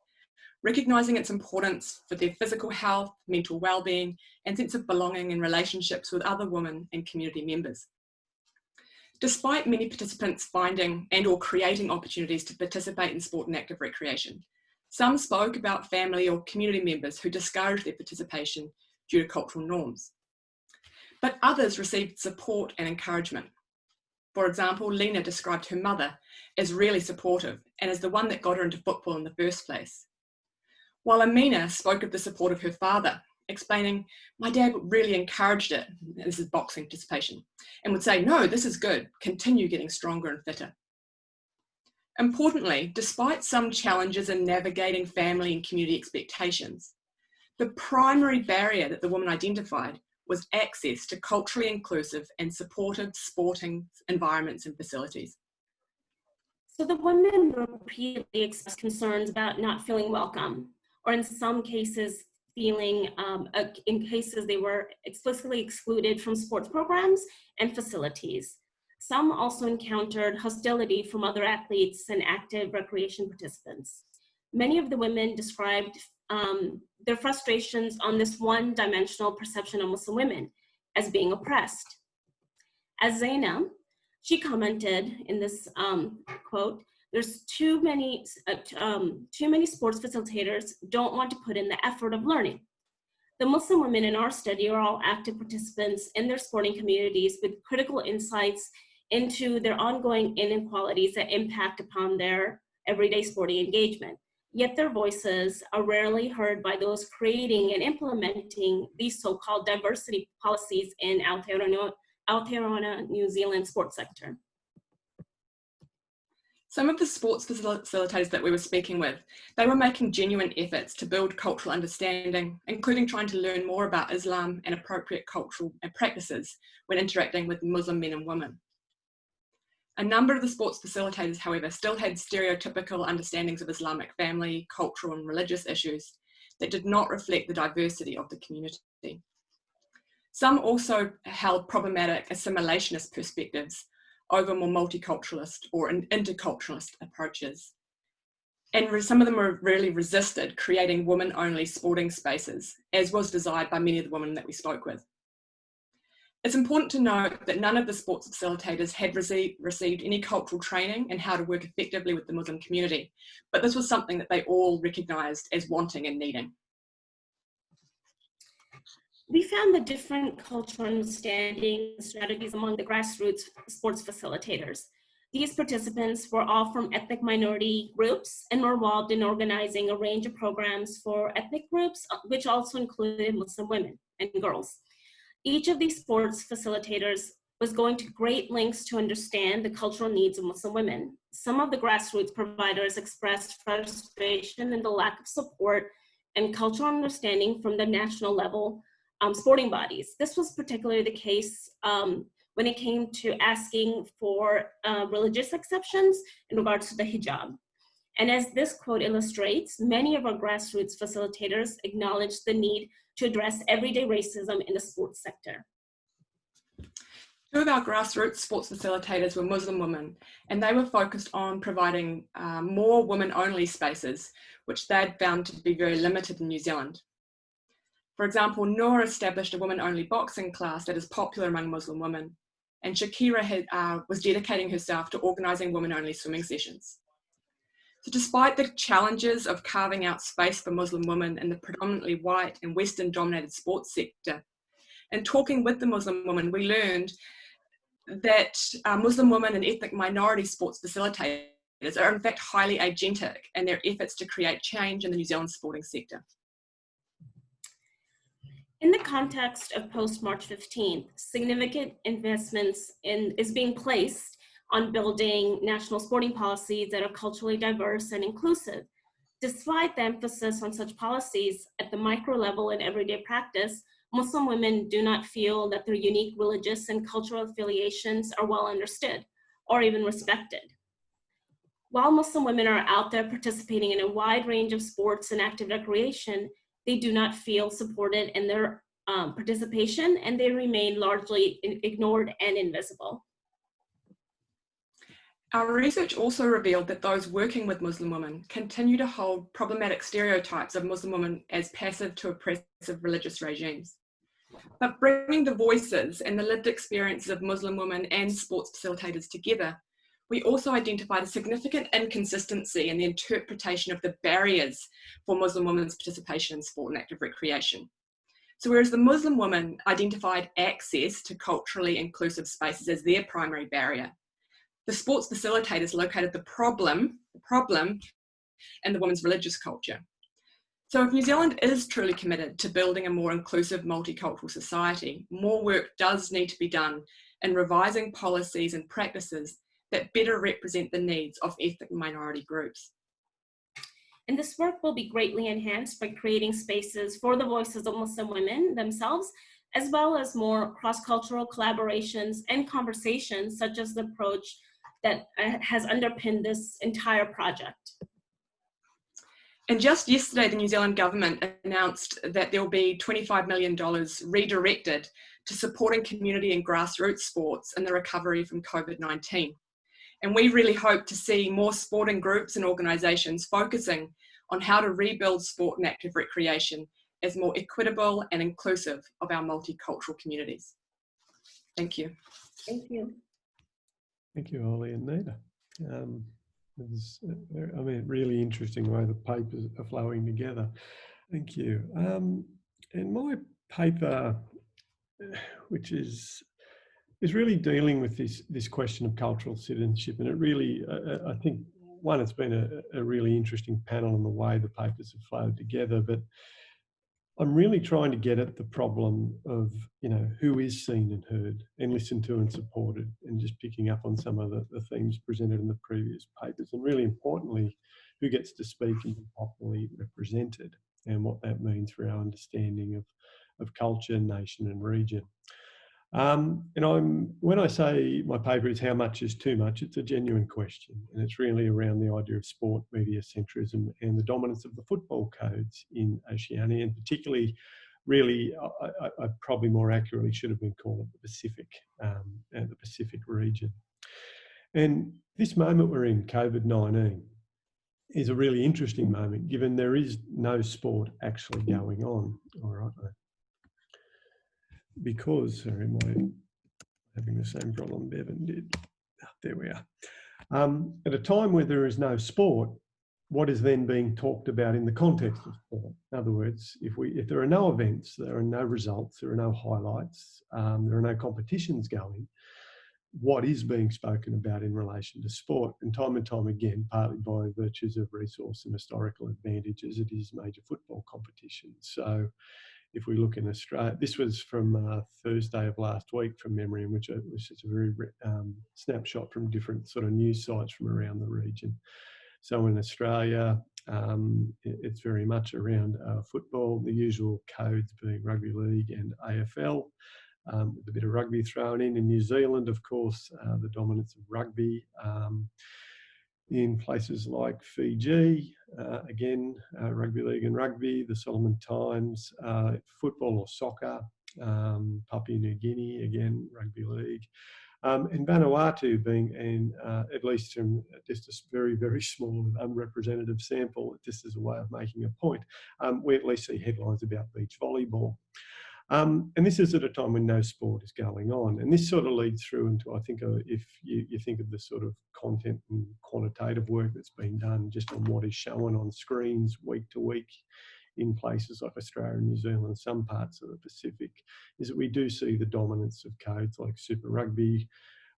[SPEAKER 5] recognising its importance for their physical health, mental well-being, and sense of belonging in relationships with other women and community members. Despite many participants finding and or creating opportunities to participate in sport and active recreation, some spoke about family or community members who discouraged their participation due to cultural norms. But others received support and encouragement. For example, Lena described her mother as really supportive and as the one that got her into football in the first place. While Amina spoke of the support of her father, explaining, "My dad really encouraged it," this is boxing participation, and would say, "No, this is good, continue getting stronger and fitter." Importantly, despite some challenges in navigating family and community expectations, The primary barrier that the woman identified was access to culturally inclusive and supportive sporting environments and facilities.
[SPEAKER 6] So the women repeatedly expressed concerns about not feeling welcome, or in some cases feeling, in cases they were explicitly excluded from sports programs and facilities. Some also encountered hostility from other athletes and active recreation participants. Many of the women described their frustrations on this one-dimensional perception of Muslim women as being oppressed. As Zaina, she commented in this quote, "There's too many sports facilitators don't want to put in the effort of learning. The Muslim women in our study are all active participants in their sporting communities with critical insights into their ongoing inequalities that impact upon their everyday sporting engagement. Yet their voices are rarely heard by those creating and implementing these so-called diversity policies in Aotearoa, New Zealand sports sector."
[SPEAKER 5] Some of the sports facilitators that we were speaking with, they were making genuine efforts to build cultural understanding, including trying to learn more about Islam and appropriate cultural practices when interacting with Muslim men and women. A number of the sports facilitators, however, still had stereotypical understandings of Islamic family, cultural and religious issues that did not reflect the diversity of the community. Some also held problematic assimilationist perspectives over more multiculturalist or interculturalist approaches. And some of them were really resisted creating women-only sporting spaces, as was desired by many of the women that we spoke with. It's important to note that none of the sports facilitators had received any cultural training in how to work effectively with the Muslim community, but this was something that they all recognised as wanting and needing.
[SPEAKER 6] We found the different cultural understanding strategies among the grassroots sports facilitators. These participants were all from ethnic minority groups and were involved in organizing a range of programs for ethnic groups, which also included Muslim women and girls. Each of these sports facilitators was going to great lengths to understand the cultural needs of Muslim women. Some of the grassroots providers expressed frustration in the lack of support and cultural understanding from the national level sporting bodies. This was particularly the case when it came to asking for religious exceptions in regards to the hijab. And as this quote illustrates, many of our grassroots facilitators acknowledged the need to address everyday racism in the sports sector.
[SPEAKER 5] Two of our grassroots sports facilitators were Muslim women, and they were focused on providing more women-only spaces, which they'd found to be very limited in New Zealand. For example, Noor established a women-only boxing class that is popular among Muslim women, and Shakira was dedicating herself to organising women-only swimming sessions. So despite the challenges of carving out space for Muslim women in the predominantly white and Western-dominated sports sector, and talking with the Muslim women, we learned that Muslim women and ethnic minority sports facilitators are in fact highly agentic in their efforts to create change in the New Zealand sporting sector.
[SPEAKER 6] In the context of post-March 15th, significant investments is being placed on building national sporting policies that are culturally diverse and inclusive. Despite the emphasis on such policies at the micro level in everyday practice, Muslim women do not feel that their unique religious and cultural affiliations are well understood or even respected. While Muslim women are out there participating in a wide range of sports and active recreation, they do not feel supported in their participation, and they remain largely ignored and invisible.
[SPEAKER 5] Our research also revealed that those working with Muslim women continue to hold problematic stereotypes of Muslim women as passive to oppressive religious regimes. But bringing the voices and the lived experiences of Muslim women and sports facilitators together, we also identified a significant inconsistency in the interpretation of the barriers for Muslim women's participation in sport and active recreation. So whereas the Muslim women identified access to culturally inclusive spaces as their primary barrier, the sports facilitators located the problem in the women's religious culture. So if New Zealand is truly committed to building a more inclusive multicultural society, more work does need to be done in revising policies and practices that better represent the needs of ethnic minority groups.
[SPEAKER 6] And this work will be greatly enhanced by creating spaces for the voices of Muslim women themselves, as well as more cross-cultural collaborations and conversations, such as the approach that has underpinned this entire project.
[SPEAKER 5] And just yesterday, the New Zealand government announced that there will be $25 million redirected to supporting community and grassroots sports in the recovery from COVID-19. And we really hope to see more sporting groups and organisations focusing on how to rebuild sport and active recreation as more equitable and inclusive of our multicultural communities. Thank you.
[SPEAKER 6] Thank you.
[SPEAKER 1] Thank you, Ollie and Nita. It's, I mean, really interesting way the papers are flowing together. Thank you. And my paper, which is really dealing with this question of cultural citizenship, and it really, I think, one, it's been a really interesting panel in the way the papers have flowed together, but I'm really trying to get at the problem of, you know, who is seen and heard and listened to and supported, and just picking up on some of the themes presented in the previous papers, and really importantly, who gets to speak and be properly represented, and what that means for our understanding of culture, nation and region. And when I say my paper is how much is too much, it's a genuine question, and it's really around the idea of sport, media centrism, and the dominance of the football codes in Oceania, and particularly, really, I probably more accurately should have been called it the Pacific region. And this moment we're in, COVID-19, is a really interesting moment, given there is no sport actually going on. All right. Because, sorry, am I having the same problem Bevan did? There we are. At a time where there is no sport, what is then being talked about in the context of sport? In other words, if there are no events, there are no results, there are no highlights, there are no competitions going, what is being spoken about in relation to sport? And time again, partly by virtues of resource and historical advantages, it is major football competitions. So if we look in Australia, this was from Thursday of last week from memory, in which it was just a very snapshot from different sort of news sites from around the region. So in Australia, it's very much around football, the usual codes being rugby league and AFL, with a bit of rugby thrown in. In New Zealand, of course, the dominance of rugby. In places like Fiji, again, rugby league and rugby, the Solomon Times, football or soccer, Papua New Guinea, again, rugby league. And Vanuatu being, at least from just a very, very small and unrepresentative sample, just as a way of making a point, we at least see headlines about beach volleyball. And this is at a time when no sport is going on. And this sort of leads through into, I think, if you think of the sort of content and quantitative work that's been done just on what is shown on screens week to week in places like Australia and New Zealand and some parts of the Pacific, is that we do see the dominance of codes like Super Rugby,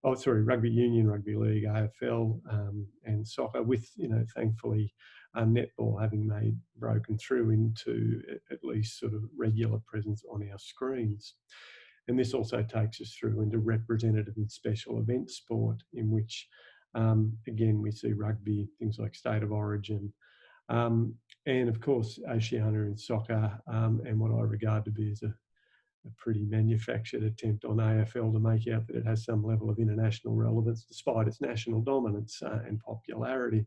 [SPEAKER 1] Rugby Union, Rugby League, AFL, and soccer, with, you know, thankfully, netball having broken through into at least sort of regular presence on our screens. And this also takes us through into representative and special event sport, in which, again, we see rugby, things like State of Origin, and of course, Oceania and soccer, and what I regard to be as a pretty manufactured attempt on AFL to make out that it has some level of international relevance despite its national dominance and popularity.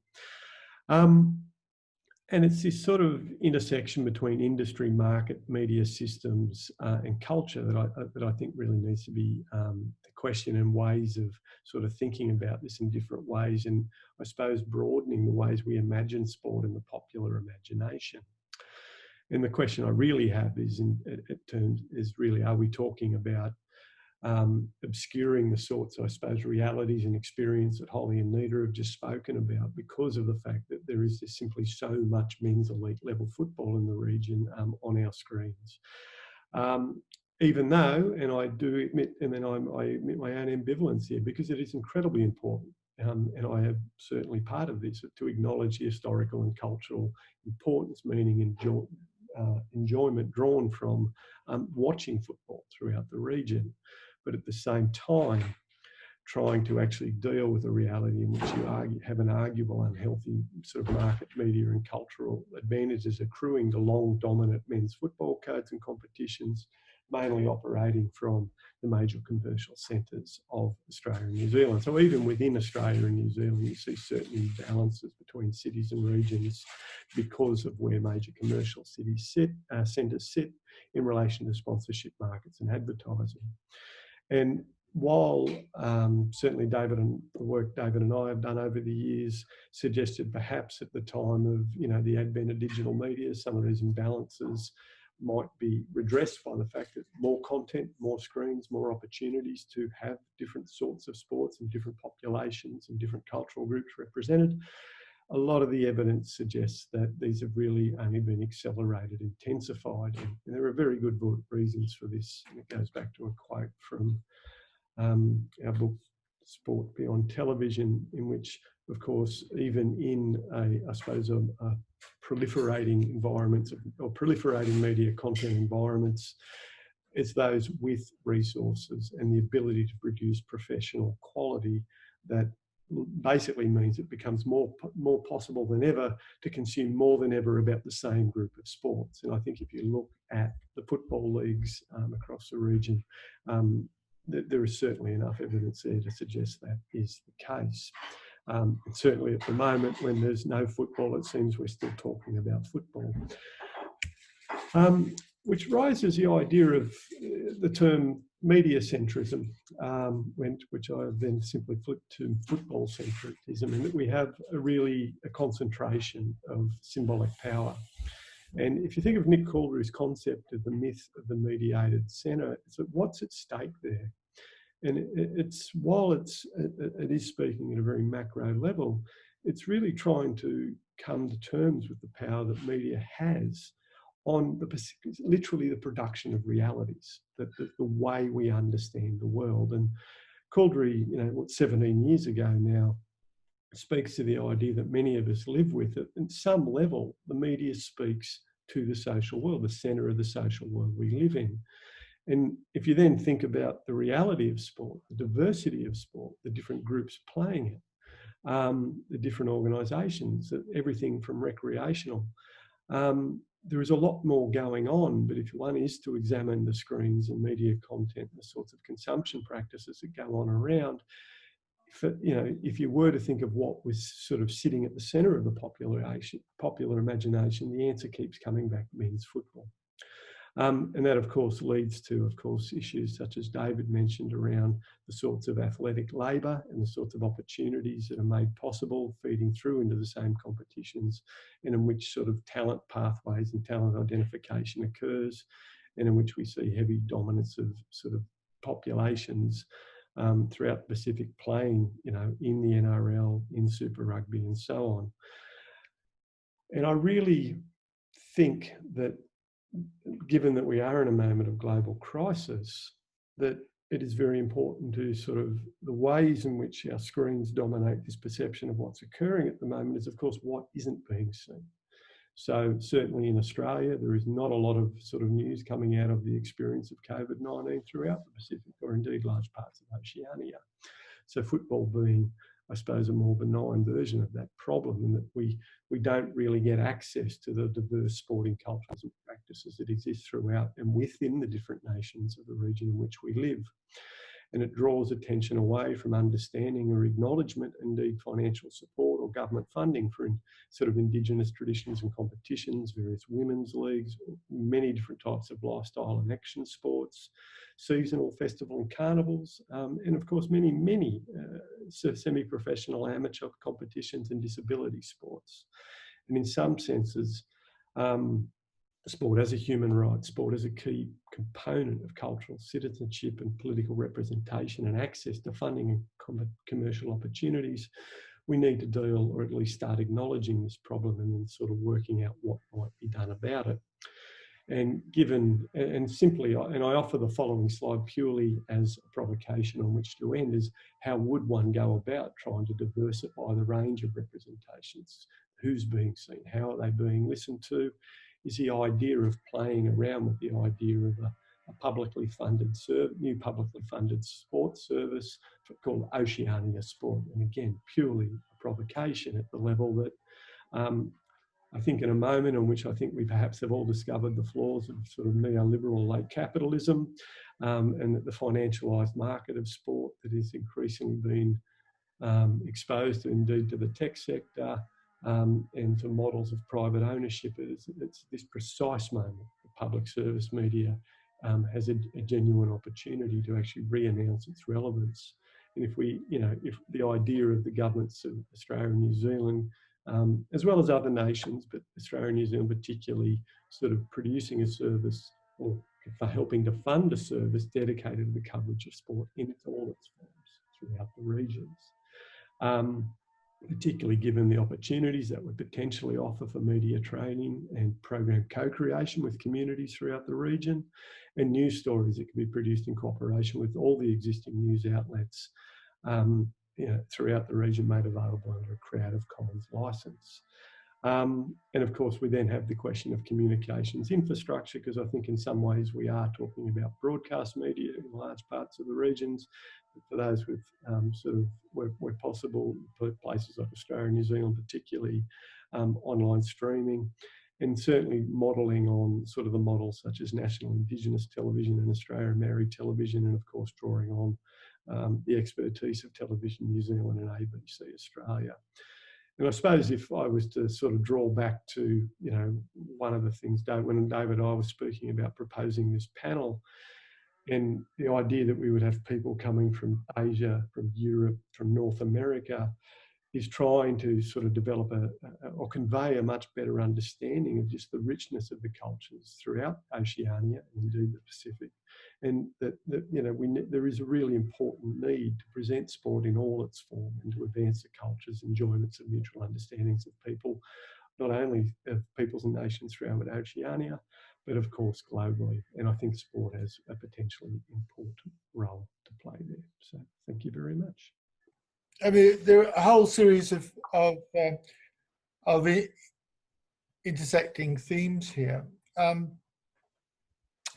[SPEAKER 1] And it's this sort of intersection between industry, market, media systems, and culture that I think really needs to be the question, and ways of sort of thinking about this in different ways, and I suppose broadening the ways we imagine sport in the popular imagination. And the question I really have is, really, are we talking about obscuring the sorts, I suppose, realities and experience that Holly and Nita have just spoken about, because of the fact that there is just simply so much men's elite level football in the region on our screens. Even though, and I do admit, and then I admit my own ambivalence here, because it is incredibly important, and I have certainly part of this, to acknowledge the historical and cultural importance, meaning, enjoyment drawn from watching football throughout the region. But at the same time, trying to actually deal with a reality in which you have an arguable unhealthy sort of market media and cultural advantages accruing to long dominant men's football codes and competitions, mainly operating from the major commercial centres of Australia and New Zealand. So even within Australia and New Zealand, you see certain imbalances between cities and regions because of where major commercial cities centres sit in relation to sponsorship markets and advertising. And while certainly the work David and I have done over the years suggested perhaps at the time of, you know, the advent of digital media, some of these imbalances might be redressed by the fact that more content, more screens, more opportunities to have different sorts of sports and different populations and different cultural groups represented. A lot of the evidence suggests that these have really only been accelerated, intensified, and there are very good reasons for this. And it goes back to a quote from our book, Sport Beyond Television, in which, of course, even in a proliferating environments or proliferating media content environments, it's those with resources and the ability to produce professional quality that basically means it becomes more possible than ever to consume more than ever about the same group of sports. And I think if you look at the football leagues across the region, there is certainly enough evidence there to suggest that is the case. And certainly at the moment, when there's no football, it seems we're still talking about football. Which raises the idea of the term mediacentrism, which I have then simply flipped to football centrism, and that we have a concentration of symbolic power. And if you think of Nick Caldery's concept of the myth of the mediated centre, so what's at stake there? And while it is speaking at a very macro level, it's really trying to come to terms with the power that media has on literally the production of realities, the way we understand the world. And Caldery, 17 years ago now, speaks to the idea that many of us live with it. At some level, the media speaks to the social world, the centre of the social world we live in. And if you then think about the reality of sport, the diversity of sport, the different groups playing it, the different organisations, everything from recreational, there is a lot more going on. But if one is to examine the screens and media content, the sorts of consumption practices that go on around, if you were to think of what was sort of sitting at the centre of the popular imagination, the answer keeps coming back: men's football. And that, of course, leads to, issues such as David mentioned around the sorts of athletic labour and the sorts of opportunities that are made possible feeding through into the same competitions, and in which sort of talent pathways and talent identification occurs, and in which we see heavy dominance of sort of populations throughout the Pacific playing, in the NRL, in Super Rugby and so on. And I really think that, given that we are in a moment of global crisis, that it is very important to sort of the ways in which our screens dominate this perception of what's occurring at the moment is, of course, what isn't being seen. So certainly in Australia, there is not a lot of sort of news coming out of the experience of COVID-19 throughout the Pacific, or indeed large parts of Oceania. So football being, I suppose, a more benign version of that problem, in that we don't really get access to the diverse sporting cultures and practices that exist throughout and within the different nations of the region in which we live. And it draws attention away from understanding or acknowledgement, indeed financial support or government funding for sort of Indigenous traditions and competitions, various women's leagues, many different types of lifestyle and action sports, seasonal festival and carnivals, and of course many semi-professional amateur competitions and disability sports. And in some senses, sport as a human right, sport as a key component of cultural citizenship and political representation and access to funding and commercial opportunities, we need to deal, or at least start acknowledging this problem and then sort of working out what might be done about it. And I offer the following slide purely as a provocation on which to end, is how would one go about trying to diversify the range of representations? Who's being seen? How are they being listened to? Is the idea of playing around with the idea of publicly funded new publicly funded sports service called Oceania Sport, and again purely a provocation at the level that I think in a moment in which I think we perhaps have all discovered the flaws of sort of neoliberal late capitalism, and that the financialised market of sport that is increasingly being exposed indeed to the tech sector and to models of private ownership. It's this precise moment that public service media has a genuine opportunity to actually re-announce its relevance. And if we, if the idea of the governments of Australia and New Zealand, as well as other nations, but Australia and New Zealand particularly, sort of producing a service or helping to fund a service dedicated to the coverage of sport in all its forms throughout the regions. Particularly given the opportunities that would potentially offer for media training and program co-creation with communities throughout the region, and news stories that can be produced in cooperation with all the existing news outlets throughout the region, made available under a Creative Commons license. And of course, we then have the question of communications infrastructure, because I think in some ways we are talking about broadcast media in large parts of the regions. But for those with sort of, where possible, places like Australia and New Zealand particularly, online streaming, and certainly modelling on sort of the models such as National Indigenous Television in Australia and Maori Television, and of course drawing on the expertise of Television New Zealand and ABC Australia. And I suppose if I was to sort of draw back to, one of the things, when David and I were speaking about proposing this panel, and the idea that we would have people coming from Asia, from Europe, from North America, is trying to sort of develop or convey a much better understanding of just the richness of the cultures throughout Oceania and indeed the Pacific. And that there is a really important need to present sport in all its form and to advance the cultures, enjoyments and mutual understandings of people, not only of peoples and nations throughout Oceania, but of course globally. And I think sport has a potentially important role to play there. So thank you very much.
[SPEAKER 2] I mean, there are a whole series of intersecting themes here.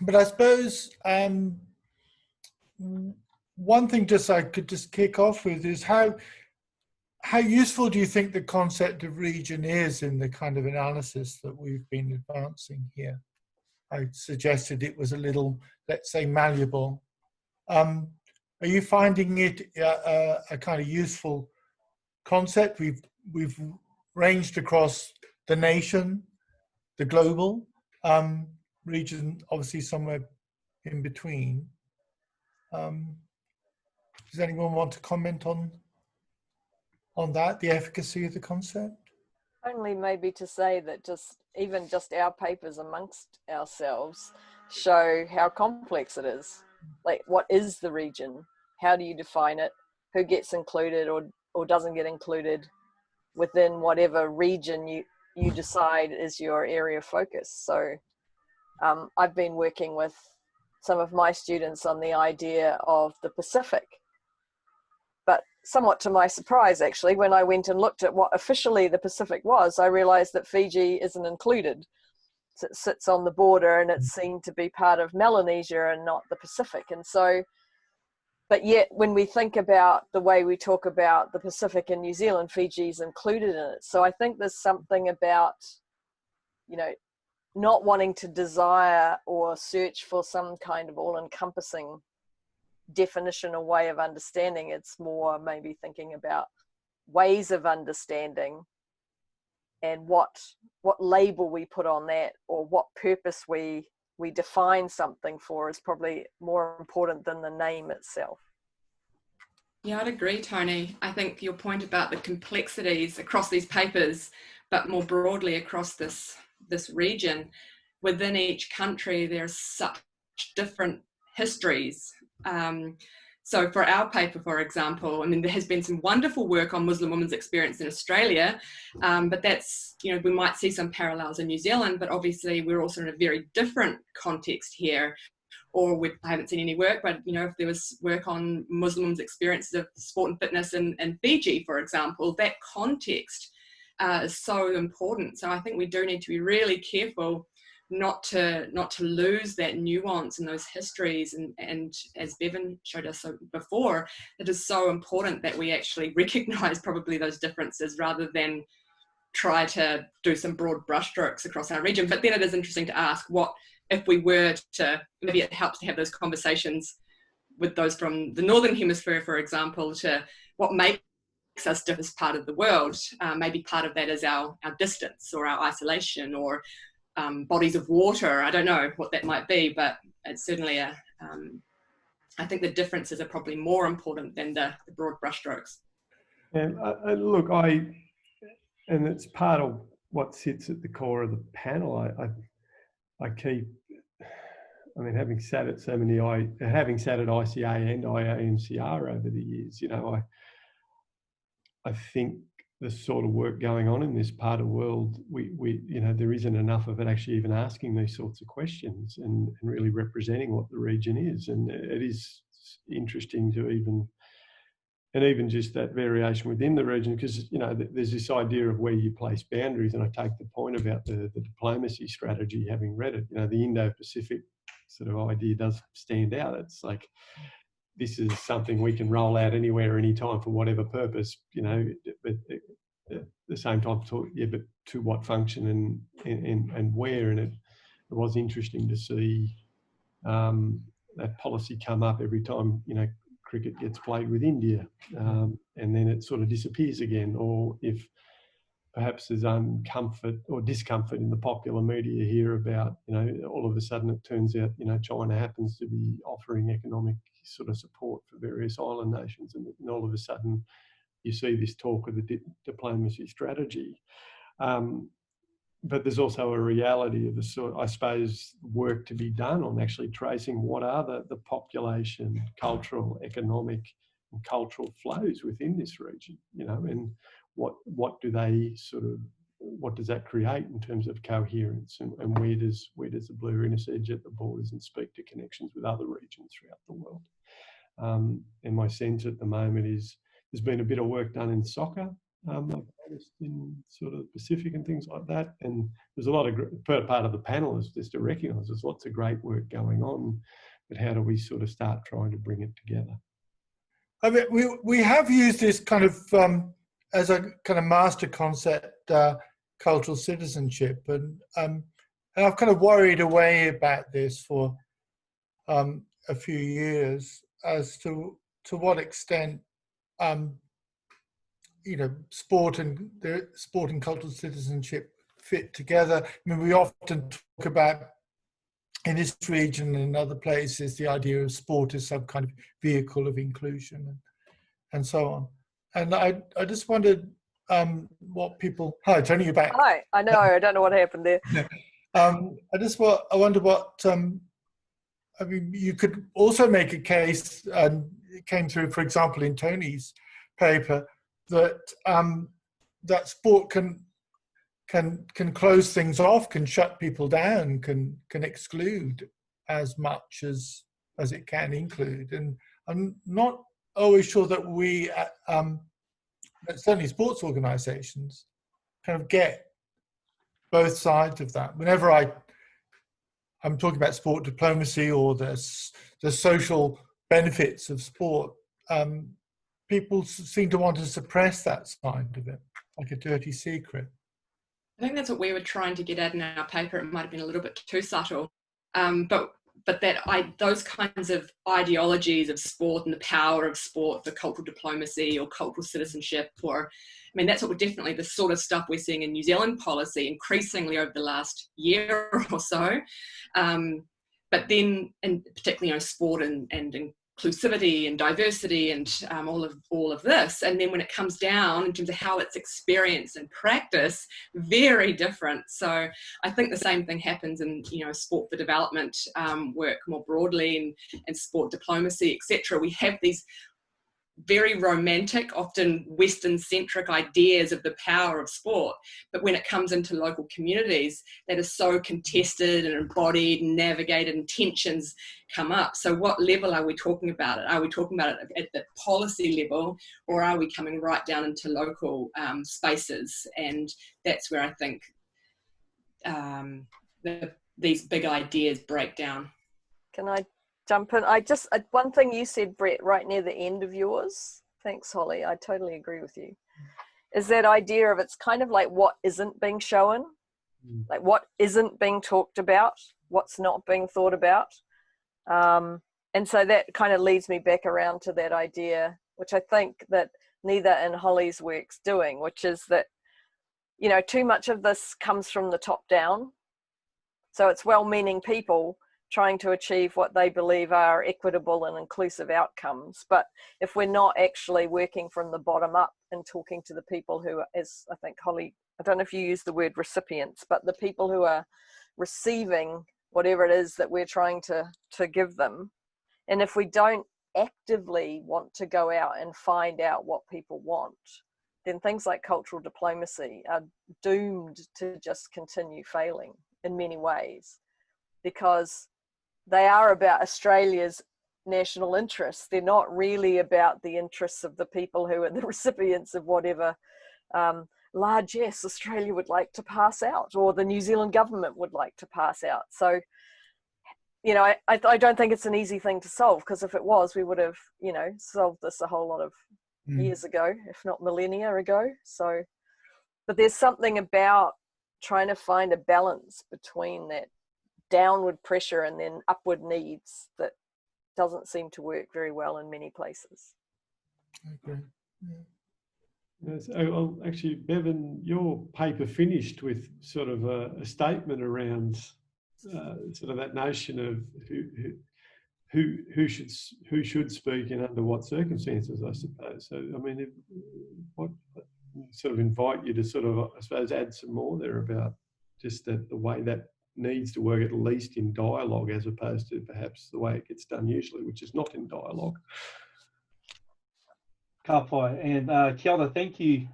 [SPEAKER 2] But I suppose one thing I could just kick off with is how useful do you think the concept of region is in the kind of analysis that we've been advancing here? I suggested it was a little, let's say, malleable. Are you finding it a kind of useful concept? We've ranged across the nation, the global region, obviously somewhere in between. Does anyone want to comment on that, the efficacy of the concept?
[SPEAKER 3] Only maybe to say that even just our papers amongst ourselves show how complex it is. Like, what is the region? How do you define it? Who gets included or doesn't get included within whatever region you decide is your area of focus? So I've been working with some of my students on the idea of the Pacific. But somewhat to my surprise, actually, when I went and looked at what officially the Pacific was, I realized that Fiji isn't included. So it sits on the border and it's seen to be part of Melanesia and not the Pacific. And so, but yet when we think about the way we talk about the Pacific in New Zealand, Fiji's included in it. So I think there's something about, not wanting to desire or search for some kind of all-encompassing definition or way of understanding. It's more maybe thinking about ways of understanding and what label we put on that, or what purpose we define something for, is probably more important than the name itself.
[SPEAKER 5] Yeah, I'd agree, Toni. I think your point about the complexities across these papers, but more broadly across this region, within each country, there's such different histories. So for our paper, for example, I mean, there has been some wonderful work on Muslim women's experience in Australia, but that's, we might see some parallels in New Zealand, but obviously we're also in a very different context here. Or I haven't seen any work, but if there was work on Muslim women's experiences of sport and fitness in Fiji, for example, that context is so important. So I think we do need to be really careful not to lose that nuance and those histories, and as Bevan showed us before, it is so important that we actually recognise probably those differences rather than try to do some broad brushstrokes across our region. But then it is interesting to ask, what if we were to, maybe it helps to have those conversations with those from the Northern Hemisphere, for example, to what makes us different as part of the world. Maybe part of that is our distance or our isolation, or bodies of water. I don't know what that might be, but it's certainly I think the differences are probably more important than the broad brushstrokes.
[SPEAKER 1] And look, and it's part of what sits at the core of the panel. I keep, I mean, having sat at having sat at ICA and IAMCR over the years, you know, I think the sort of work going on in this part of the world, we you know, there isn't enough of it actually even asking these sorts of questions and really representing what the region is. And it is interesting to even just that variation within the region, because, you know, there's this idea of where you place boundaries. And I take the point about the diplomacy strategy, having read it, you know, the Indo-Pacific sort of idea does stand out. It's like, this is something we can roll out anywhere, anytime, for whatever purpose, you know, but at the same time, but to what function and where. And it was interesting to see that policy come up every time, you know, cricket gets played with India, and then it sort of disappears again. Or if perhaps there's uncomfort or discomfort in the popular media here about, you know, all of a sudden it turns out, you know, China happens to be offering economic sort of support for various island nations, and all of a sudden you see this talk of the diplomacy strategy. But there's also a reality of the sort, I suppose, work to be done on actually tracing what are the population, cultural, economic and cultural flows within this region, you know, and what do they sort of, what does that create in terms of coherence, and where does the blue intersect at the borders and speak to connections with other regions throughout the world. And my sense at the moment is there's been a bit of work done in soccer. I've noticed in sort of Pacific and things like that, and there's a lot of part of the panel is just to recognise there's lots of great work going on, but how do we sort of start trying to bring it together?
[SPEAKER 2] I mean, we have used this kind of as a kind of master concept, cultural citizenship, and I've kind of worried away about this for a few years as to what extent you know, sport and cultural citizenship fit together. I mean, we often talk about, in this region and in other places, the idea of sport as some kind of vehicle of inclusion and so on. And I just wondered what people. Hi, Toni, you're back.
[SPEAKER 3] Hi, I know. I don't know what happened there.
[SPEAKER 2] I wonder what. I mean, you could also make a case, and it came through, for example, in Toni's paper, that that sport can close things off, can shut people down, can exclude as much as it can include. And I'm not always sure that we, certainly sports organisations, kind of get both sides of that. Whenever I'm talking about sport diplomacy or the social benefits of sport, people seem to want to suppress that side of it, like a dirty secret.
[SPEAKER 5] I think that's what we were trying to get at in our paper. It might have been a little bit too subtle, but those kinds of ideologies of sport and the power of sport for cultural diplomacy or cultural citizenship, or I mean, that's what we're definitely the sort of stuff we're seeing in New Zealand policy increasingly over the last year or so. But then, and particularly, you know, sport and inclusivity and diversity and all of this, and then when it comes down in terms of how it's experienced and practice, very different. So I think the same thing happens in, you know, sport for development work more broadly, and sport diplomacy, etc. We have these very romantic, often Western-centric ideas of the power of sport, but when it comes into local communities, that is so contested and embodied and navigated, and tensions come up. So what level are we talking about it? Are we talking about it at the policy level, or are we coming right down into local spaces? And that's where I think the these big ideas break down.
[SPEAKER 3] Can I jump in? One thing you said, Brett, right near the end of yours, thanks Holly, I totally agree with you, is that idea of it's kind of like what isn't being shown, like what isn't being talked about, what's not being thought about. And so that kind of leads me back around to that idea, which I think that Neither in Holly's work's doing, which is that, you know, too much of this comes from the top down. So it's well-meaning people trying to achieve what they believe are equitable and inclusive outcomes. But if we're not actually working from the bottom up and talking to the people who, as I think Holly, I don't know if you use the word recipients, but the people who are receiving whatever it is that we're trying to give them. And if we don't actively want to go out and find out what people want, then things like cultural diplomacy are doomed to just continue failing in many ways, because they are about Australia's national interests. They're not really about the interests of the people who are the recipients of whatever largesse Australia would like to pass out, or the New Zealand government would like to pass out. So, you know, I don't think it's an easy thing to solve, because if it was, we would have, you know, solved this a whole lot of years ago, if not millennia ago. So, but there's something about trying to find a balance between that downward pressure and then upward needs that doesn't seem to work very well in many places.
[SPEAKER 2] Okay.
[SPEAKER 1] Yes. Well, actually, Bevan, your paper finished with sort of a statement around sort of that notion of who should speak and under what circumstances, I suppose. So, I mean, what sort of invite you to sort of, I suppose, add some more there about just that the way that needs to work, at least in dialogue, as opposed to perhaps the way it gets done usually, which is not in dialogue.
[SPEAKER 4] Ka pai, and kia ora, thank you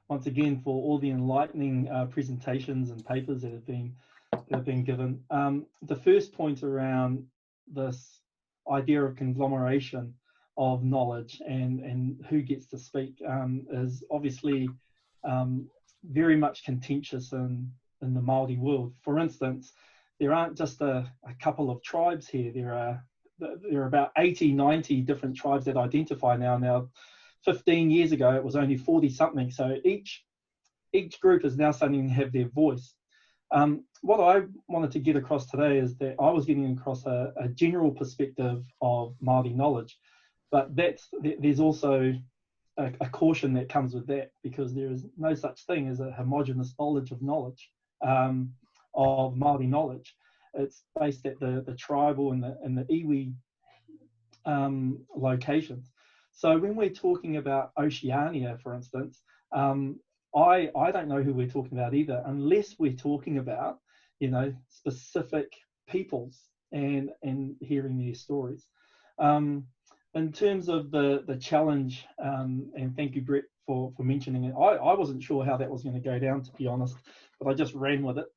[SPEAKER 4] once again for all the enlightening presentations and papers that have been given. The first point around this idea of conglomeration of knowledge and who gets to speak is obviously very much contentious in the Māori world. For instance, there aren't just a couple of tribes here. There are about 80, 90 different tribes that identify now. Now, 15 years ago, it was only 40 something. So each group is now starting to have their voice. What I wanted to get across today is that I was getting across a general perspective of Māori knowledge, but there's also a caution that comes with that, because there is no such thing as a homogenous knowledge of Māori knowledge. It's based at the tribal and the iwi locations. So when we're talking about Oceania, for instance, I don't know who we're talking about either, unless we're talking about, you know, specific peoples and hearing their stories. In terms of the challenge, and thank you, Brett, for mentioning it. I wasn't sure how that was going to go down, to be honest, but I just ran with it.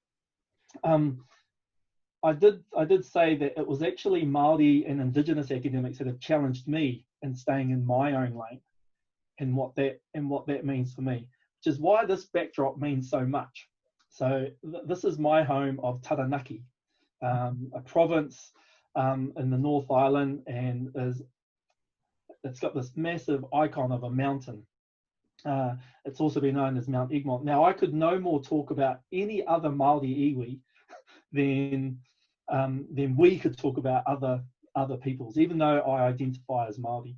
[SPEAKER 4] I did say that it was actually Māori and Indigenous academics that have challenged me in staying in my own lane and what that means for me, which is why this backdrop means so much. So this is my home of Taranaki, a province in the North Island, and it's got this massive icon of a mountain. It's also been known as Mount Egmont. Now, I could no more talk about any other Māori iwi than we could talk about other peoples, even though I identify as Māori.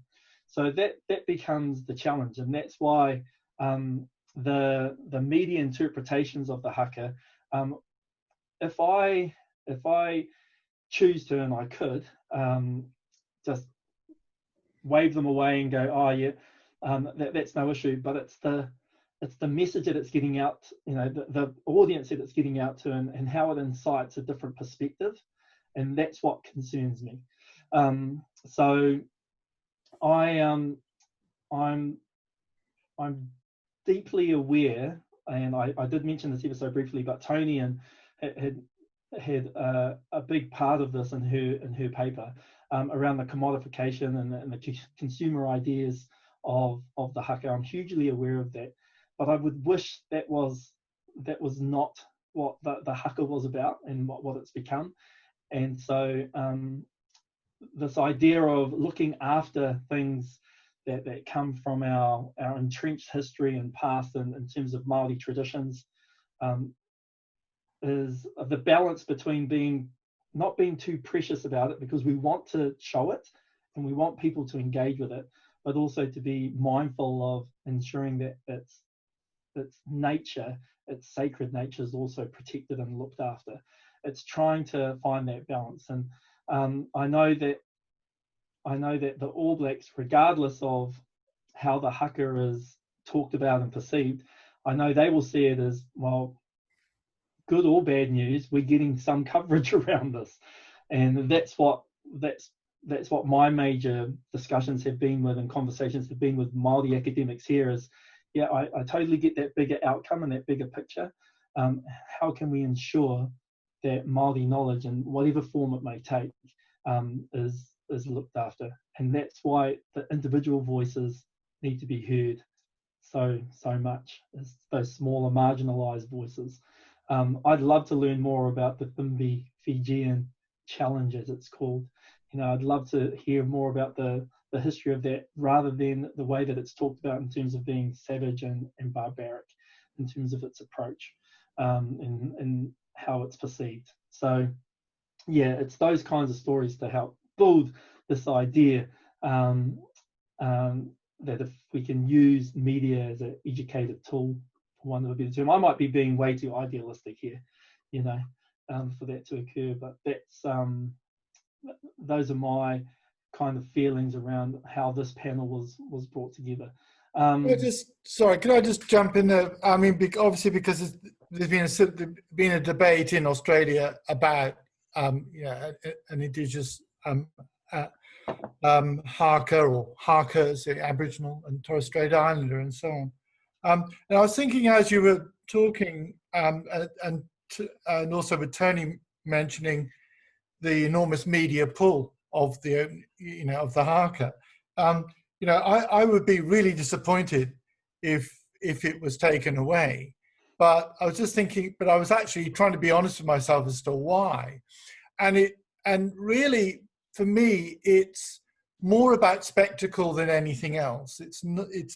[SPEAKER 4] So that becomes the challenge, and that's why the media interpretations of the Haka, if I choose to, and I could just wave them away and go, oh yeah, that's no issue, but it's the message that it's getting out, you know, the audience that it's getting out to, and how it incites a different perspective, and that's what concerns me. So I'm deeply aware, and I did mention this ever so briefly, but Toni had a big part of this in her paper around the commodification and the consumer ideas of the Haka. I'm hugely aware of that, but I would wish that was not the Haka was about and what it's become. And so this idea of looking after things that come from our entrenched history and past in terms of Māori traditions is the balance between not being too precious about it, because we want to show it and we want people to engage with it, but also to be mindful of ensuring that its nature, its sacred nature, is also protected and looked after. It's trying to find that balance. And I know that the All Blacks, regardless of how the Haka is talked about and perceived, I know they will see it as, well, good or bad news, we're getting some coverage around this. And that's what my major discussions have been with, and conversations have been with Māori academics here, is, yeah, I totally get that bigger outcome and that bigger picture. How can we ensure that Māori knowledge, in whatever form it may take, is looked after? And that's why the individual voices need to be heard so much, as those smaller marginalised voices. I'd love to learn more about the Thimbi Fijian challenge, as it's called. I'd love to hear more about the history of that, rather than the way that it's talked about in terms of being savage and barbaric, in terms of its approach and how it's perceived. So yeah, it's those kinds of stories to help build this idea that if we can use media as an educative tool, for one of a better term. I might be being way too idealistic here, for that to occur, but that's those are my kind of feelings around how this panel was brought together.
[SPEAKER 2] Can I just jump in there? I mean, obviously, because there's been a debate in Australia about an Indigenous Haka or Hakas, Aboriginal and Torres Strait Islander, and so on. And I was thinking, as you were talking, and also with Toni mentioning the enormous media pull of the Haka, I would be really disappointed if it was taken away. But I was just thinking, but I was actually trying to be honest with myself as to why. And really, for me, it's more about spectacle than anything else. It's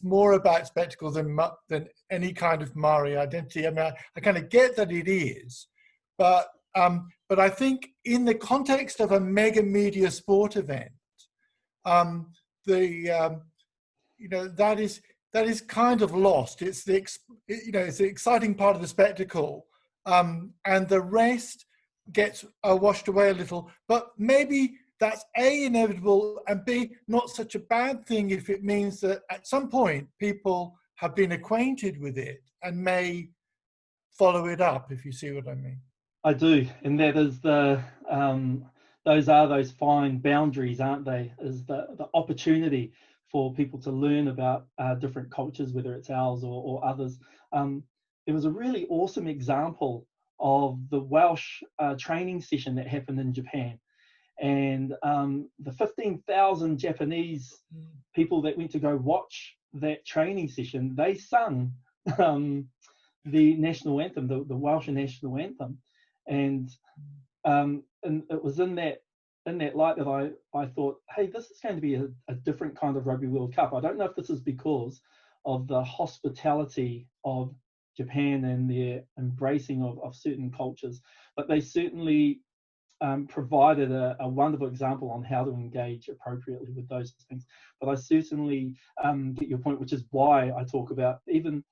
[SPEAKER 2] more about spectacle than any kind of Maori identity. I mean, I kind of get that it is, but I think in the context of a mega media sport event, that is kind of lost. It's it's the exciting part of the spectacle, and the rest gets washed away a little. But maybe that's A, inevitable, and B, not such a bad thing if it means that at some point people have been acquainted with it and may follow it up, if you see what I mean.
[SPEAKER 4] I do, and that is those fine boundaries, aren't they? Is the opportunity for people to learn about different cultures, whether it's ours or others. It was a really awesome example of the Welsh training session that happened in Japan. And the 15,000 Japanese people that went to go watch that training session, they sung the national anthem, the Welsh national anthem. And it was in that light that I thought, hey, this is going to be a different kind of Rugby World Cup. I don't know if this is because of the hospitality of Japan and their embracing of certain cultures, but they certainly provided a wonderful example on how to engage appropriately with those things. But I certainly get your point, which is why I talk about even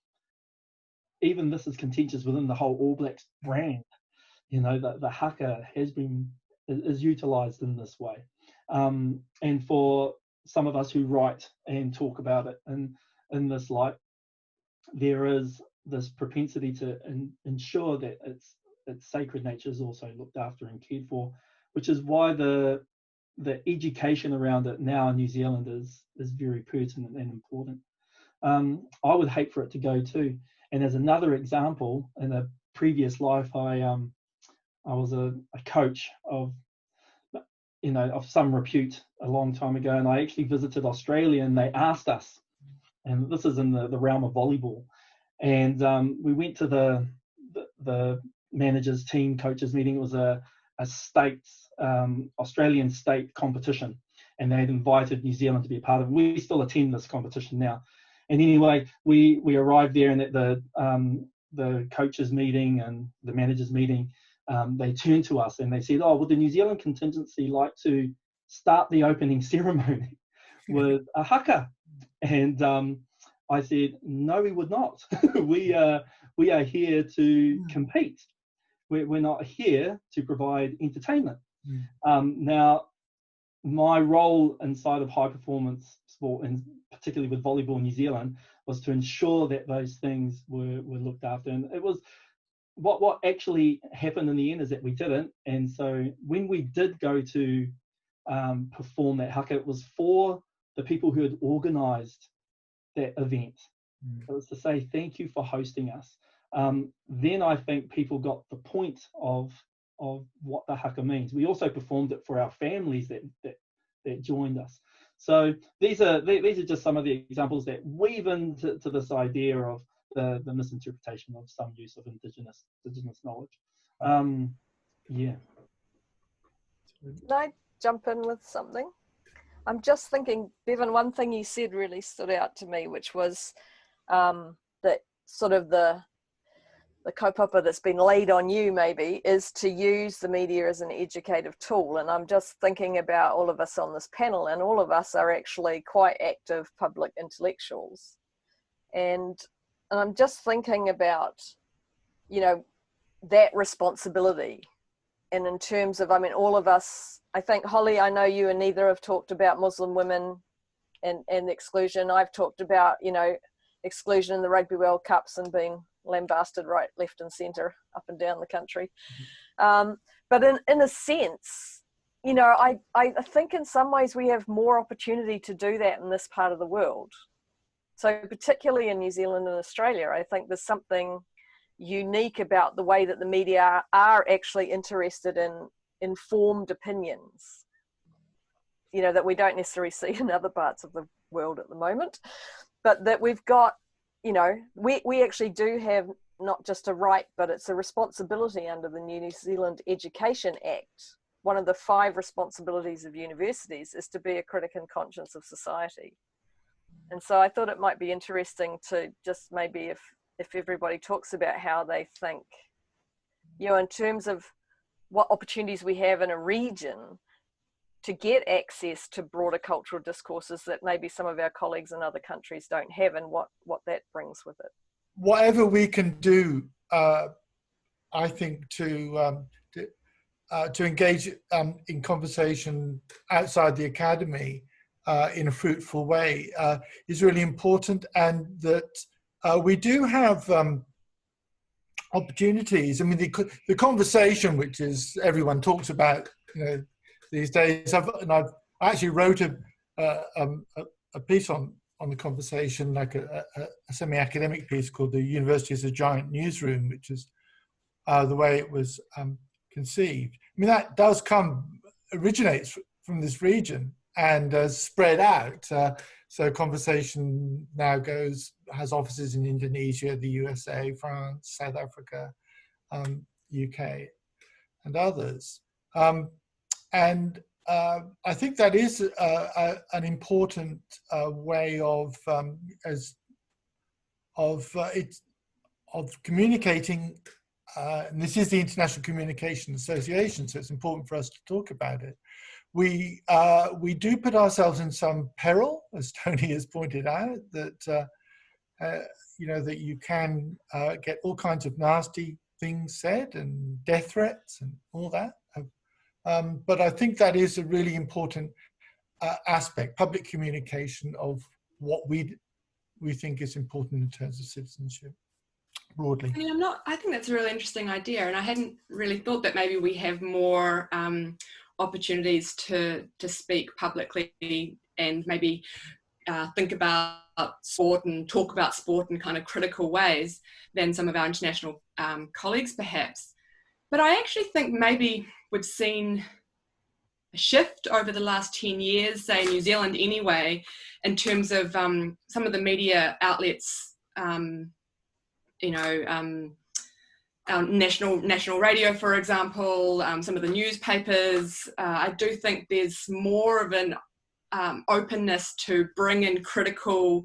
[SPEAKER 4] this is contentious within the whole All Blacks brand. The Haka is utilised in this way, and for some of us who write and talk about it in this light, there is this propensity to ensure that its sacred nature is also looked after and cared for, which is why the education around it now in New Zealand is very pertinent and important. I would hate for it to go too. And as another example, in a previous life, I was a coach of some repute a long time ago, and I actually visited Australia, and they asked us, and this is in the realm of volleyball, and we went to the managers, team coaches meeting. It was a state, Australian state competition, and they had invited New Zealand to be a part of it. We still attend this competition now. And anyway, we arrived there, and at the coaches meeting and the managers meeting, they turned to us and they said, "Oh, would the New Zealand contingency like to start the opening ceremony with a haka?" And I said, "No, we would not. we are here to compete. We're not here to provide entertainment." Now, my role inside of high performance sport, and particularly with Volleyball New Zealand, was to ensure that those things were looked after. And it was what actually happened in the end is that we didn't. And so when we did go to perform that haka, it was for the people who had organised that event. It was to say thank you for hosting us. Then I think people got the point of what the haka means. We also performed it for our families that joined us. So these are just some of the examples that weave into this idea of the misinterpretation of some use of indigenous knowledge. Yeah.
[SPEAKER 3] Can I jump in with something? I'm just thinking, Bevan, one thing you said really stood out to me, which was that sort of the kaupapa that's been laid on you maybe is to use the media as an educative tool. And I'm just thinking about all of us on this panel, and all of us are actually quite active public intellectuals. And I'm just thinking about, you know, that responsibility. And in terms of, I mean, all of us, I think, Holly, I know you and neither have talked about Muslim women and exclusion. I've talked about, you know, exclusion in the Rugby World Cups and being lambasted right, left and centre, up and down the country. But in a sense, you know, I think in some ways we have more opportunity to do that in this part of the world. So particularly in New Zealand and Australia, I think there's something unique about the way that the media are actually interested in informed opinions, you know, that we don't necessarily see in other parts of the world at the moment, but that we've got, you know, we actually do have not just a right, but it's a responsibility under the New Zealand Education Act. One of the 5 responsibilities of universities is to be a critic and conscience of society. And so I thought it might be interesting to just maybe if everybody talks about how they think, you know, in terms of what opportunities we have in a region to get access to broader cultural discourses that maybe some of our colleagues in other countries don't have, and what that brings with it.
[SPEAKER 2] Whatever we can do, I think, to engage in conversation outside the academy in a fruitful way is really important, and that we do have opportunities. I mean, the conversation, which is everyone talks about, you know, these days. I actually wrote a piece on the conversation, like a semi-academic piece called "The University is a Giant Newsroom," which is the way it was conceived. I mean, that does originates from this region and has spread out. So conversation now has offices in Indonesia, the USA, France, South Africa, UK, and others. And I think that is an important way of communicating. And this is the International Communication Association, so it's important for us to talk about it. We do put ourselves in some peril, as Toni has pointed out, that you know, that you can get all kinds of nasty things said and death threats and all that. But I think that is a really important aspect, public communication of what we think is important in terms of citizenship broadly.
[SPEAKER 5] I mean, I think that's a really interesting idea, and I hadn't really thought that maybe we have more opportunities to speak publicly and maybe think about sport and talk about sport in kind of critical ways than some of our international colleagues perhaps. But I actually think maybe we've seen a shift over the last 10 years, say in New Zealand anyway, in terms of some of the media outlets, you know, national radio, for example, some of the newspapers. I do think there's more of an openness to bring in critical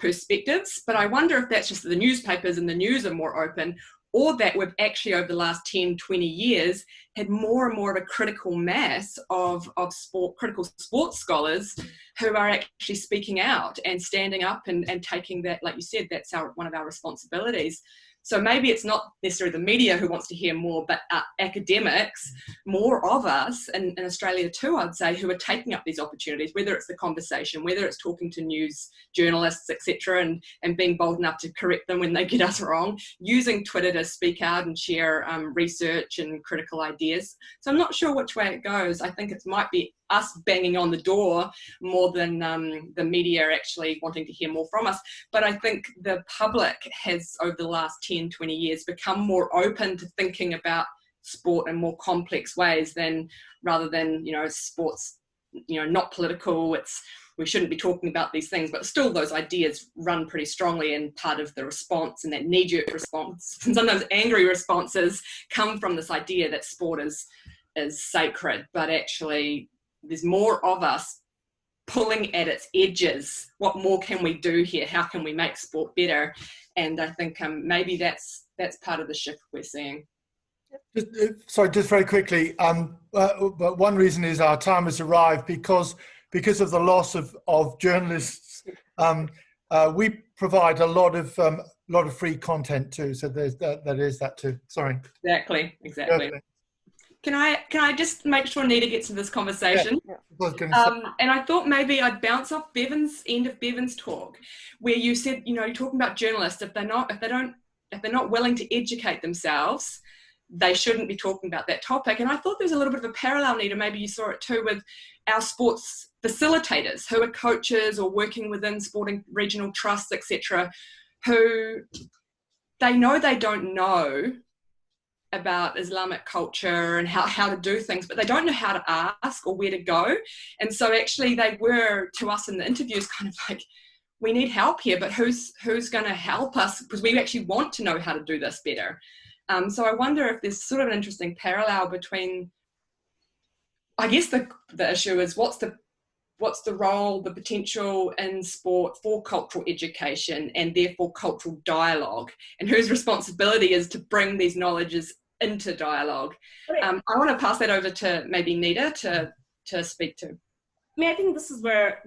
[SPEAKER 5] perspectives, but I wonder if that's just the newspapers and the news are more open, or that we've actually over the last 10, 20 years had more and more of a critical mass of critical sports scholars who are actually speaking out and standing up and taking that, like you said, that's one of our responsibilities. So maybe it's not necessarily the media who wants to hear more, but academics, more of us in Australia too, I'd say, who are taking up these opportunities, whether it's the conversation, whether it's talking to news journalists, etc., and being bold enough to correct them when they get us wrong, using Twitter to speak out and share research and critical ideas. So I'm not sure which way it goes. I think it might be us banging on the door more than the media actually wanting to hear more from us. But I think the public has, over the last 10, 20 years, become more open to thinking about sport in more complex ways rather than, sports, not political. We shouldn't be talking about these things, but still those ideas run pretty strongly, and part of the response and that knee-jerk response, and sometimes angry responses, come from this idea that sport is sacred, but actually there's more of us pulling at its edges. What more can we do here? How can we make sport better? And I think maybe that's part of the shift we're seeing.
[SPEAKER 2] Just very quickly. But one reason is our time has arrived because of the loss of journalists. We provide a lot of free content too. So there's that too. Sorry.
[SPEAKER 5] Exactly. Can I just make sure Nita gets to this conversation?
[SPEAKER 2] Yeah.
[SPEAKER 5] And I thought maybe I'd bounce off Bevan's end of Bevan's talk, where you said, you're talking about journalists, if they're not willing to educate themselves, they shouldn't be talking about that topic. And I thought there's a little bit of a parallel, Nita, maybe you saw it too, with our sports facilitators who are coaches or working within sporting regional trusts, etc., who they know they don't know about Islamic culture and how to do things, but they don't know how to ask or where to go. And so actually they were, to us in the interviews, kind of like, we need help here, but who's going to help us? Because we actually want to know how to do this better. So I wonder if there's sort of an interesting parallel between, I guess the issue is what's the role, the potential in sport for cultural education and therefore cultural dialogue, and whose responsibility is to bring these knowledges into dialogue. I want to pass that over to maybe Nita to speak to.
[SPEAKER 6] I think this is where,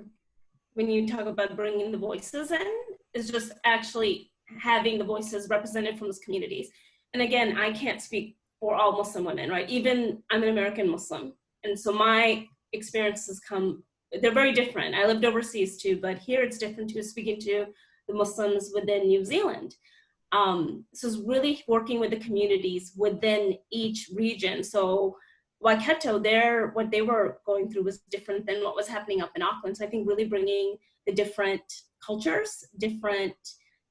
[SPEAKER 6] when you talk about bringing the voices in, is just actually having the voices represented from those communities. And again, I can't speak for all Muslim women, right? Even I'm an American Muslim. And so my experiences they're very different. I lived overseas too, but here it's different too, speaking to the Muslims within New Zealand. So it's really working with the communities within each region. So Waikato, what they were going through was different than what was happening up in Auckland. So I think really bringing the different cultures, different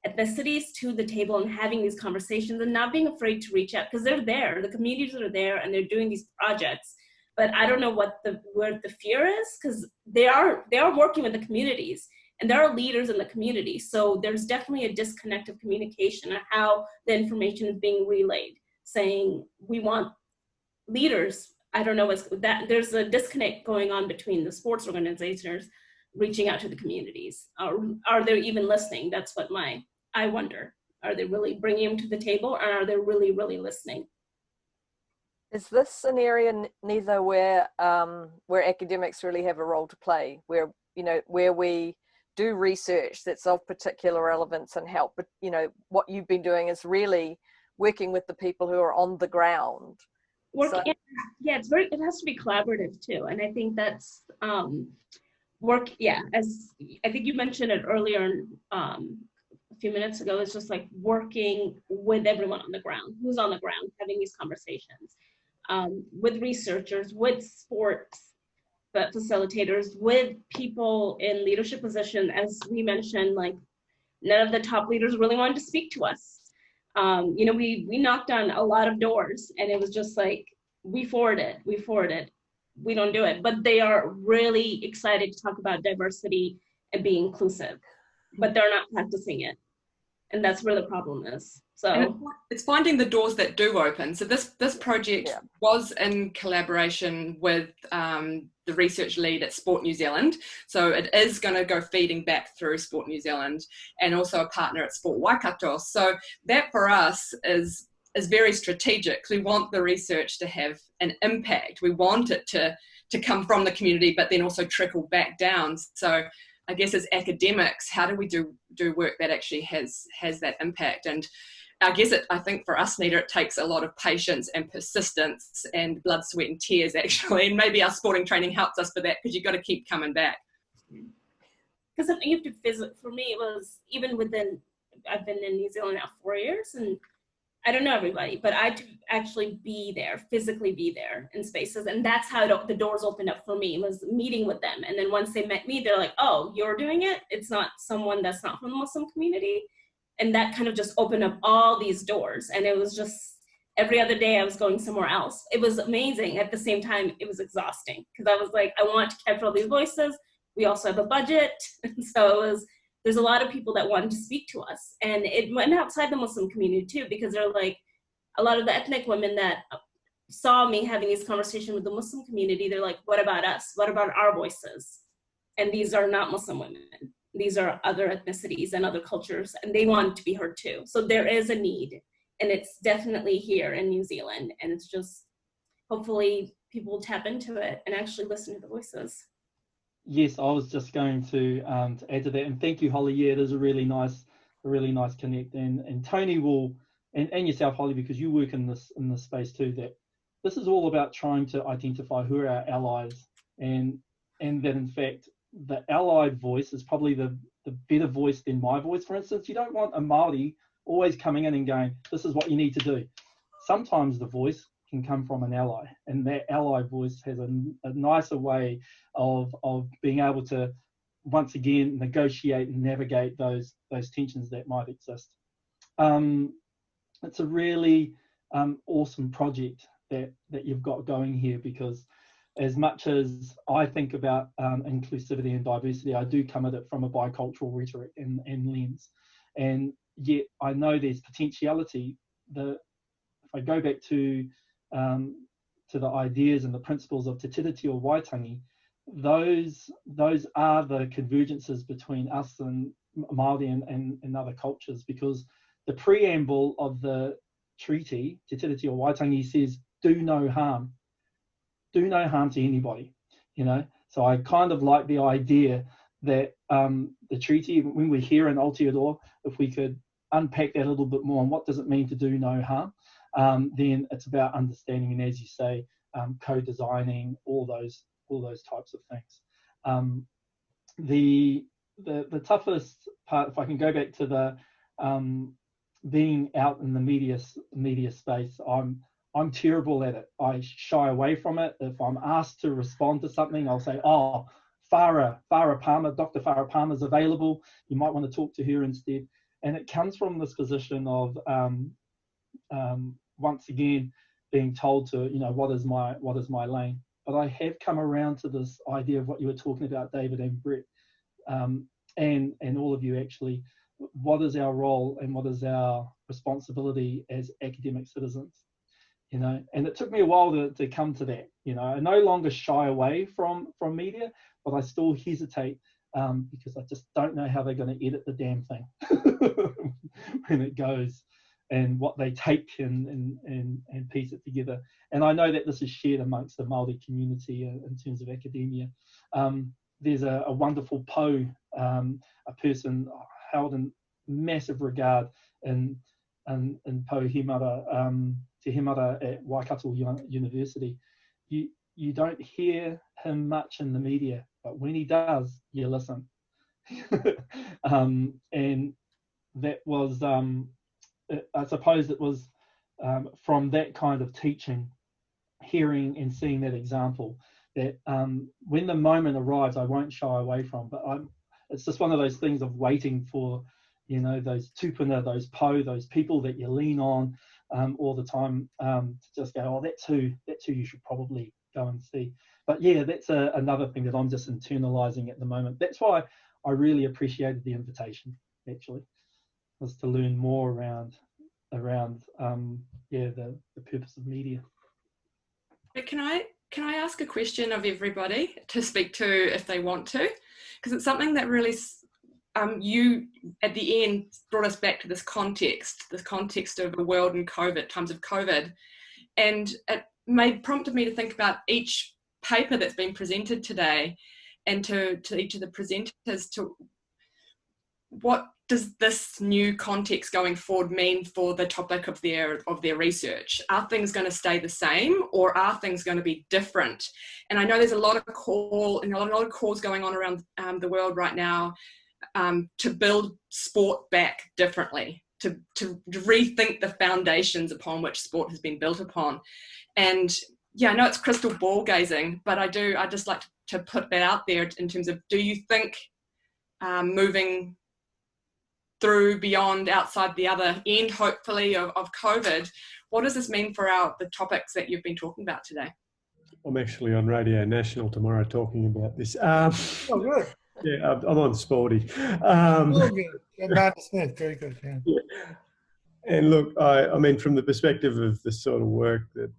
[SPEAKER 6] ethnicities to the table and having these conversations and not being afraid to reach out, because they're there, the communities are there and they're doing these projects. But I don't know where the fear is, because they are working with the communities and there are leaders in the community. So there's definitely a disconnect of communication and how the information is being relayed, saying we want leaders. I don't know, there's a disconnect going on between the sports organizations reaching out to the communities. Are they even listening? That's what I wonder. Are they really bringing them to the table, or are they really, really listening?
[SPEAKER 3] Is this an area, neither, where academics really have a role to play, where we do research that's of particular relevance and help? But what you've been doing is really working with the people who are on the ground.
[SPEAKER 6] It has to be collaborative too, and I think that's as I think you mentioned it earlier a few minutes ago. It's just like working with everyone on the ground, who's on the ground, having these conversations. With researchers, with sports facilitators, with people in leadership position. As we mentioned, like none of the top leaders really wanted to speak to us. We knocked on a lot of doors and it was just like, we forwarded, we don't do it. But they are really excited to talk about diversity and being inclusive, but they're not practicing it. And that's where the problem is. So
[SPEAKER 5] and it's finding the doors that do open. So this project was in collaboration with the research lead at Sport New Zealand. So it is going to go feeding back through Sport New Zealand, and also a partner at Sport Waikato. So that for us is very strategic. We want the research to have an impact. We want it to come from the community, but then also trickle back down. So I guess as academics, how do we do work that actually has that impact? And I guess I think for us, Nita, it takes a lot of patience and persistence and blood, sweat and tears actually. And maybe our sporting training helps us for that, because you've got to keep coming back.
[SPEAKER 6] Because you have to visit, for me, it was even within, I've been in New Zealand now 4 years, and I don't know everybody, but I had to actually be there, physically be there in spaces. And that's how the doors opened up for me, was meeting with them. And then once they met me, they're like, oh, you're doing it? It's not someone that's not from the Muslim community. And that kind of just opened up all these doors. And it was just, every other day I was going somewhere else. It was amazing. At the same time, it was exhausting, because I was like, I want to capture all these voices. We also have a budget. And so there's a lot of people that wanted to speak to us. And it went outside the Muslim community too, because they're like, a lot of the ethnic women that saw me having this conversation with the Muslim community, they're like, what about us? What about our voices? And these are not Muslim women. These are other ethnicities and other cultures, and they want to be heard too. So there is a need, and it's definitely here in New Zealand. And it's just, hopefully people will tap into it and actually listen to the voices.
[SPEAKER 4] Yes, I was just going to add to that, and thank you, Holly. Yeah, it is a really nice connect, and Toni will, and yourself, Holly, because you work in this space too. That this is all about trying to identify who are our allies, and that in fact the allied voice is probably the better voice than my voice. For instance, you don't want a Māori always coming in and going, "This is what you need to do." Sometimes the voice can come from an ally, and that ally voice has a nicer way of being able to once again negotiate and navigate those tensions that might exist. It's a really awesome project that you've got going here, because as much as I think about inclusivity and diversity, I do come at it from a bicultural rhetoric and lens, and yet I know there's potentiality. If I go back to the ideas and the principles of Te Tiriti o Waitangi, those are the convergences between us and Māori and other cultures, because the preamble of the treaty, Te Tiriti o Waitangi, says, do no harm to anybody, you know. So I kind of like the idea that the treaty, when we're here in Aotearoa, if we could unpack that a little bit more, and what does it mean to do no harm, then it's about understanding and, as you say, co-designing all those types of things. The toughest part, if I can go back to the being out in the media space, I'm terrible at it. I shy away from it. If I'm asked to respond to something, I'll say, oh, Farah Palmer, Dr. Farah Palmer's available. You might want to talk to her instead. And it comes from this position of once again being told to, you know, what is my lane. But I have come around to this idea of what you were talking about, David and Brett, and all of you actually. What is our role and what is our responsibility as academic citizens? You know, and it took me a while to come to that. You know, I no longer shy away from media, but I still hesitate because I just don't know how they're going to edit the damn thing when it goes, and what they take and piece it together. And I know that this is shared amongst the Māori community in terms of academia. There's a wonderful po, a person held in massive regard in Po Himara, Te Himara at Waikato University. You don't hear him much in the media, but when he does, you listen. And that was, I suppose it was from that kind of teaching, hearing and seeing that example, that when the moment arrives, I won't shy away from. But it's just one of those things of waiting for, you know, those tupuna, those po, those people that you lean on all the time to just go, oh, that's who you should probably go and see. But yeah, that's another thing that I'm just internalizing at the moment. That's why I really appreciated the invitation, actually. was to learn more around the purpose of media.
[SPEAKER 5] But can I ask a question of everybody to speak to if they want to? Because it's something that really, you at the end brought us back to this context of the world in COVID, times of COVID. And it prompted me to think about each paper that's been presented today, and to each of the presenters, to what does this new context going forward mean for the topic of their research? Are things going to stay the same, or are things going to be different? And I know there's a lot of calls going on around the world right now to build sport back differently, to rethink the foundations upon which sport has been built upon. And yeah, I know it's crystal ball gazing, but I just like to put that out there in terms of, do you think moving through beyond outside the other end, hopefully, of COVID, what does this mean for the topics that you've been talking about today?
[SPEAKER 1] I'm actually on Radio National tomorrow talking about this.
[SPEAKER 2] Oh, good.
[SPEAKER 1] Yeah, I'm on Sporty.
[SPEAKER 2] Oh, good. Amanda Smith, very good. Yeah.
[SPEAKER 1] Yeah. And look, I mean, from the perspective of the sort of work that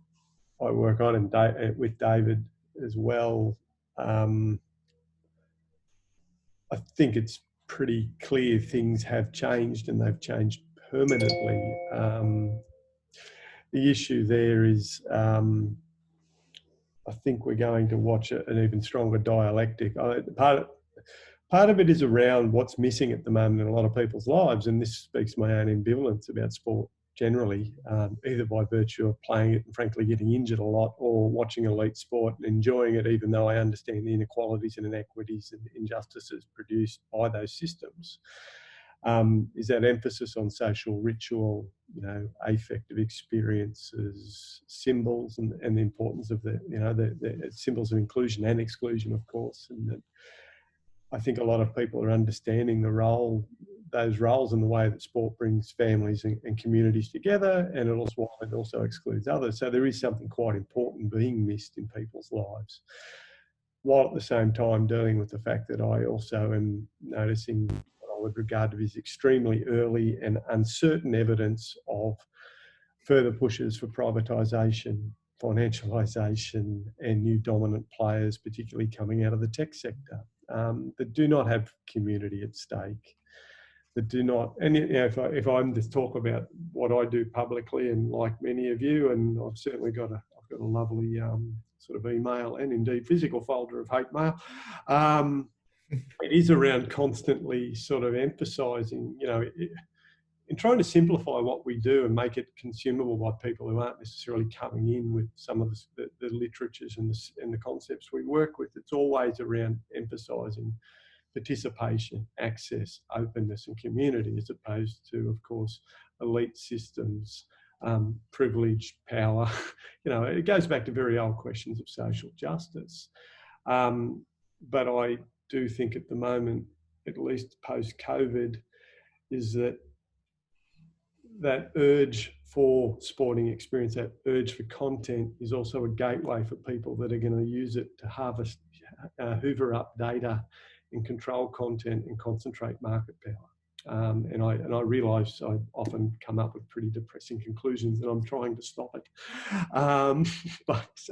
[SPEAKER 1] I work on and with David as well, I think it's pretty clear things have changed, and they've changed permanently. The issue there is, I think we're going to watch an even stronger dialectic. Part of it is around what's missing at the moment in a lot of people's lives, and this speaks to my own ambivalence about sport generally, either by virtue of playing it and frankly getting injured a lot, or watching elite sport and enjoying it, even though I understand the inequalities and inequities and injustices produced by those systems. Is that emphasis on social ritual, affective experiences, symbols, and the importance of the symbols of inclusion and exclusion, of course. And that I think a lot of people are understanding those roles and the way that sport brings families and communities together, and it also excludes others. So there is something quite important being missed in people's lives, while at the same time dealing with the fact that I also am noticing what I would regard to as extremely early and uncertain evidence of further pushes for privatisation, financialisation, and new dominant players, particularly coming out of the tech sector, that do not have community at stake, that do not. And if I'm to talk about what I do publicly, and like many of you, and I've certainly got a lovely sort of email and indeed physical folder of hate mail. It is around constantly sort of emphasising, in trying to simplify what we do and make it consumable by people who aren't necessarily coming in with some of the literatures and the concepts we work with. It's always around emphasising participation, access, openness, and community, as opposed to, of course, elite systems, privilege, power. It goes back to very old questions of social justice. But I do think at the moment, at least post-COVID, is that urge for sporting experience, that urge for content, is also a gateway for people that are going to use it to harvest, hoover up data and control content and concentrate market power. And I realise I often come up with pretty depressing conclusions, and I'm trying to stop it. But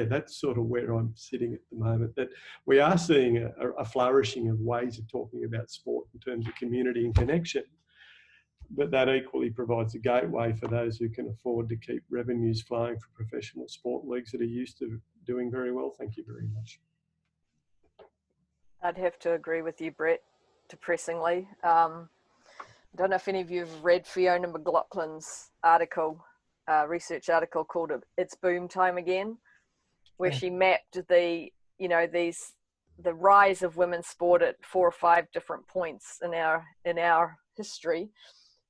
[SPEAKER 1] that's sort of where I'm sitting at the moment, that we are seeing a flourishing of ways of talking about sport in terms of community and connection. But that equally provides a gateway for those who can afford to keep revenues flowing for professional sport leagues that are used to doing very well. Thank you very much.
[SPEAKER 3] I'd have to agree with you, Brett, depressingly. I don't know if any of you have read Fiona McLaughlin's article, research article called "It's Boom Time Again," where she mapped the rise of women's sport at 4 or 5 different points in our history,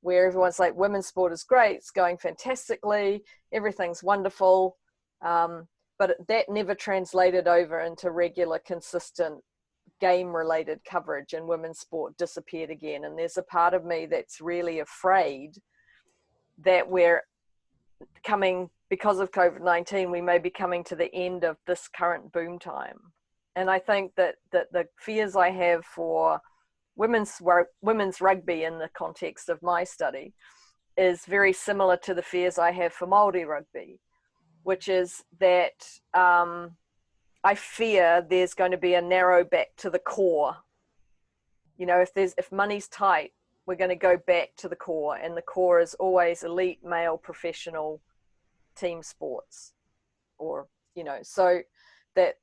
[SPEAKER 3] where everyone's like, women's sport is great, it's going fantastically, everything's wonderful, but that never translated over into regular, consistent game-related coverage, and women's sport disappeared again. And there's a part of me that's really afraid that we're coming, because of COVID-19, we may be coming to the end of this current boom time. And I think that the fears I have for women's rugby in the context of my study is very similar to the fears I have for Māori rugby, which is that I fear there's going to be a narrow back to the core. You know, if money's tight, we're going to go back to the core, and the core is always elite male professional team sports, or, you know, so that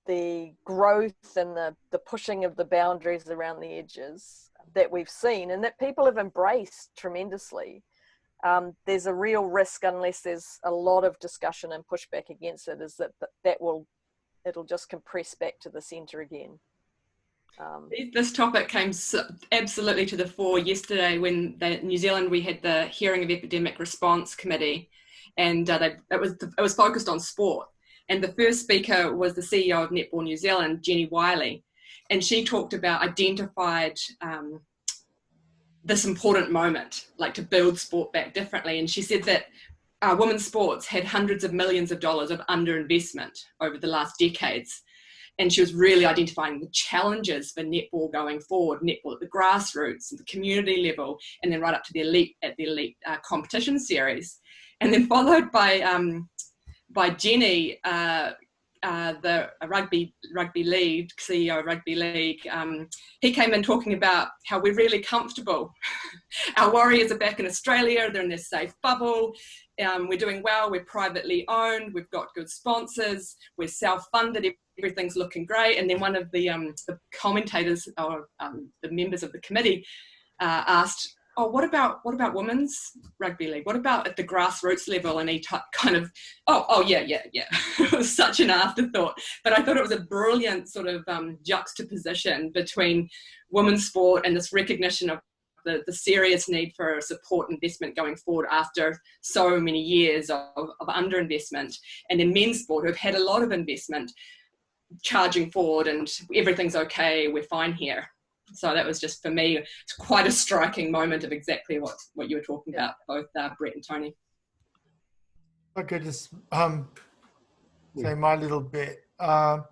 [SPEAKER 3] the growth and the pushing of the boundaries around the edges that we've seen and that people have embraced tremendously, there's a real risk, unless there's a lot of discussion and pushback against it, is that it'll just compress back to the center again.
[SPEAKER 5] This topic came absolutely to the fore yesterday when New Zealand, we had the Hearing of Epidemic Response Committee, and it was focused on sport. And the first speaker was the CEO of Netball New Zealand, Jenny Wiley, and she talked about identified this important moment, like to build sport back differently. And she said that women's sports had hundreds of millions of dollars of underinvestment over the last decades. And she was really identifying the challenges for netball going forward, netball at the grassroots, at the community level, and then right up to the elite at the elite competition series. And then followed by Jenny, the rugby league, CEO of Rugby League. He came in talking about how we're really comfortable. Our Warriors are back in Australia, they're in their safe bubble. We're doing well, we're privately owned, we've got good sponsors, we're self-funded, everything's looking great. And then one of the commentators, or the members of the committee, asked, "Oh, what about women's rugby league? What about at the grassroots level?" And he kind of, yeah. It was such an afterthought. But I thought it was a brilliant sort of juxtaposition between women's sport and this recognition of the serious need for support investment going forward after so many years of underinvestment, and then men's sport, who've had a lot of investment, charging forward and everything's okay, we're fine here. So that was just, for me, it's quite a striking moment of exactly what you were talking about, both Brett and Toni.
[SPEAKER 2] I could just say my little bit. I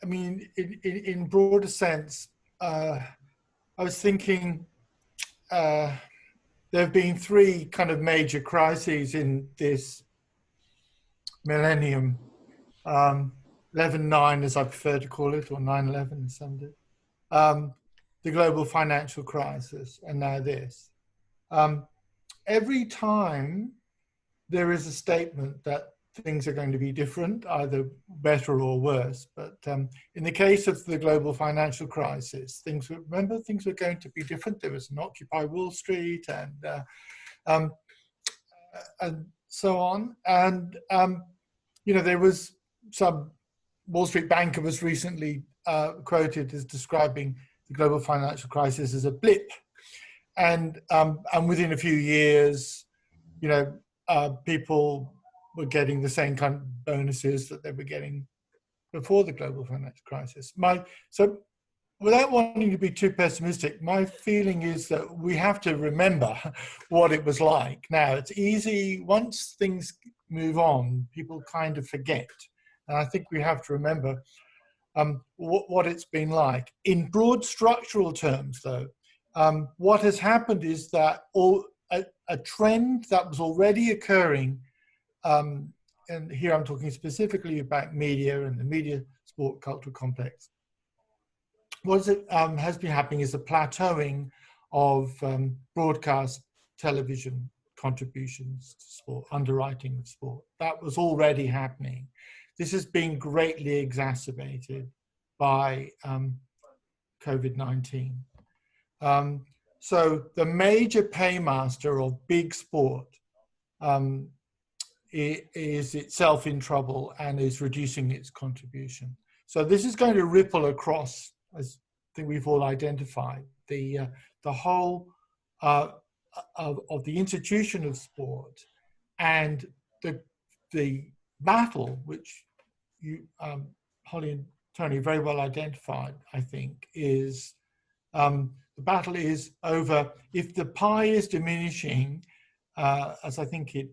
[SPEAKER 2] mean, in broader sense, I was thinking there have been three kind of major crises in this millennium. 11/9, as I prefer to call it, or 9/11 as some do. The global financial crisis, and now this. Every time there is a statement that things are going to be different, either better or worse, but in the case of the global financial crisis, things were going to be different. There was an Occupy Wall Street and so on. And, you know, there was some Wall Street banker was recently quoted as describing the global financial crisis as a blip. And within a few years, you know, people were getting the same kind of bonuses that they were getting before the global financial crisis. So without wanting to be too pessimistic, my feeling is that we have to remember what it was like. Now, it's easy, once things move on, people kind of forget. And I think we have to remember what it's been like. In broad structural terms, though, what has happened is that a trend that was already occurring, and here I'm talking specifically about media and the media sport cultural complex, what has been happening is a plateauing of broadcast television contributions to sport, underwriting of sport. That was already happening. This has been greatly exacerbated by COVID-19. So the major paymaster of big sport is itself in trouble and is reducing its contribution. So this is going to ripple across, as I think we've all identified, the whole of the institution of sport, and the battle, which you, Holly and Toni, very well identified, I think, is the battle is over, if the pie is diminishing, as I think it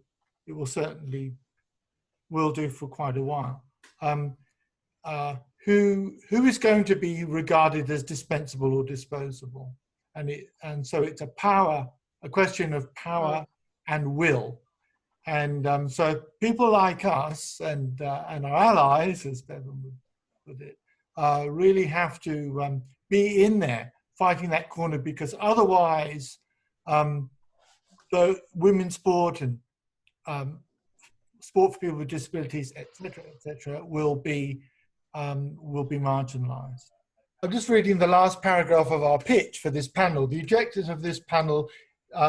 [SPEAKER 2] will certainly will do for quite a while, who is going to be regarded as dispensable or disposable, and so it's a question of power and will, and so people like us and our allies, as Bevan would put it, really have to be in there fighting that corner, because otherwise the women's sport and sport for people with disabilities, etc., will be marginalised. I'm just reading the last paragraph of our pitch for this panel. The objectives of this panel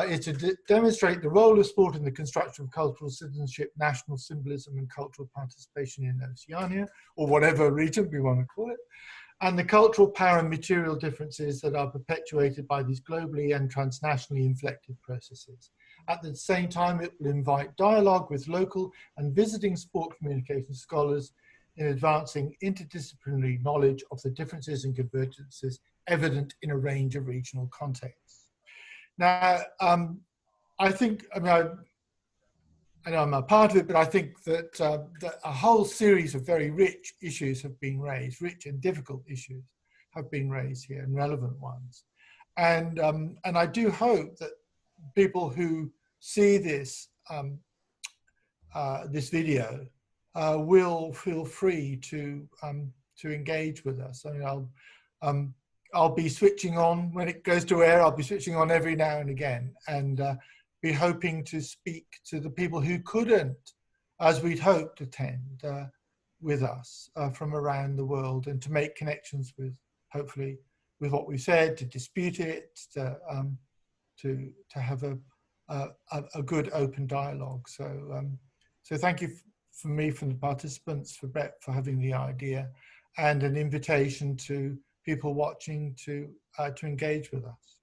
[SPEAKER 2] is to demonstrate the role of sport in the construction of cultural citizenship, national symbolism and cultural participation in Oceania, or whatever region we want to call it, and the cultural power and material differences that are perpetuated by these globally and transnationally inflected processes. At the same time, it will invite dialogue with local and visiting sport communication scholars in advancing interdisciplinary knowledge of the differences and convergences evident in a range of regional contexts. Now, I think, I know I'm a part of it, but I think that, that a whole series of very rich issues have been raised, rich and difficult issues have been raised here, and relevant ones. And I do hope that people who see this, this video will feel free to engage with us. I mean, I'll be switching on when it goes to air. I'll be switching on every now and again, and be hoping to speak to the people who couldn't, as we'd hoped, attend with us from around the world, and to make connections with, hopefully, with what we said, to dispute it, to have a good open dialogue. So so thank you from me, from the participants, for Brett for having the idea, and an invitation to people watching to engage with us.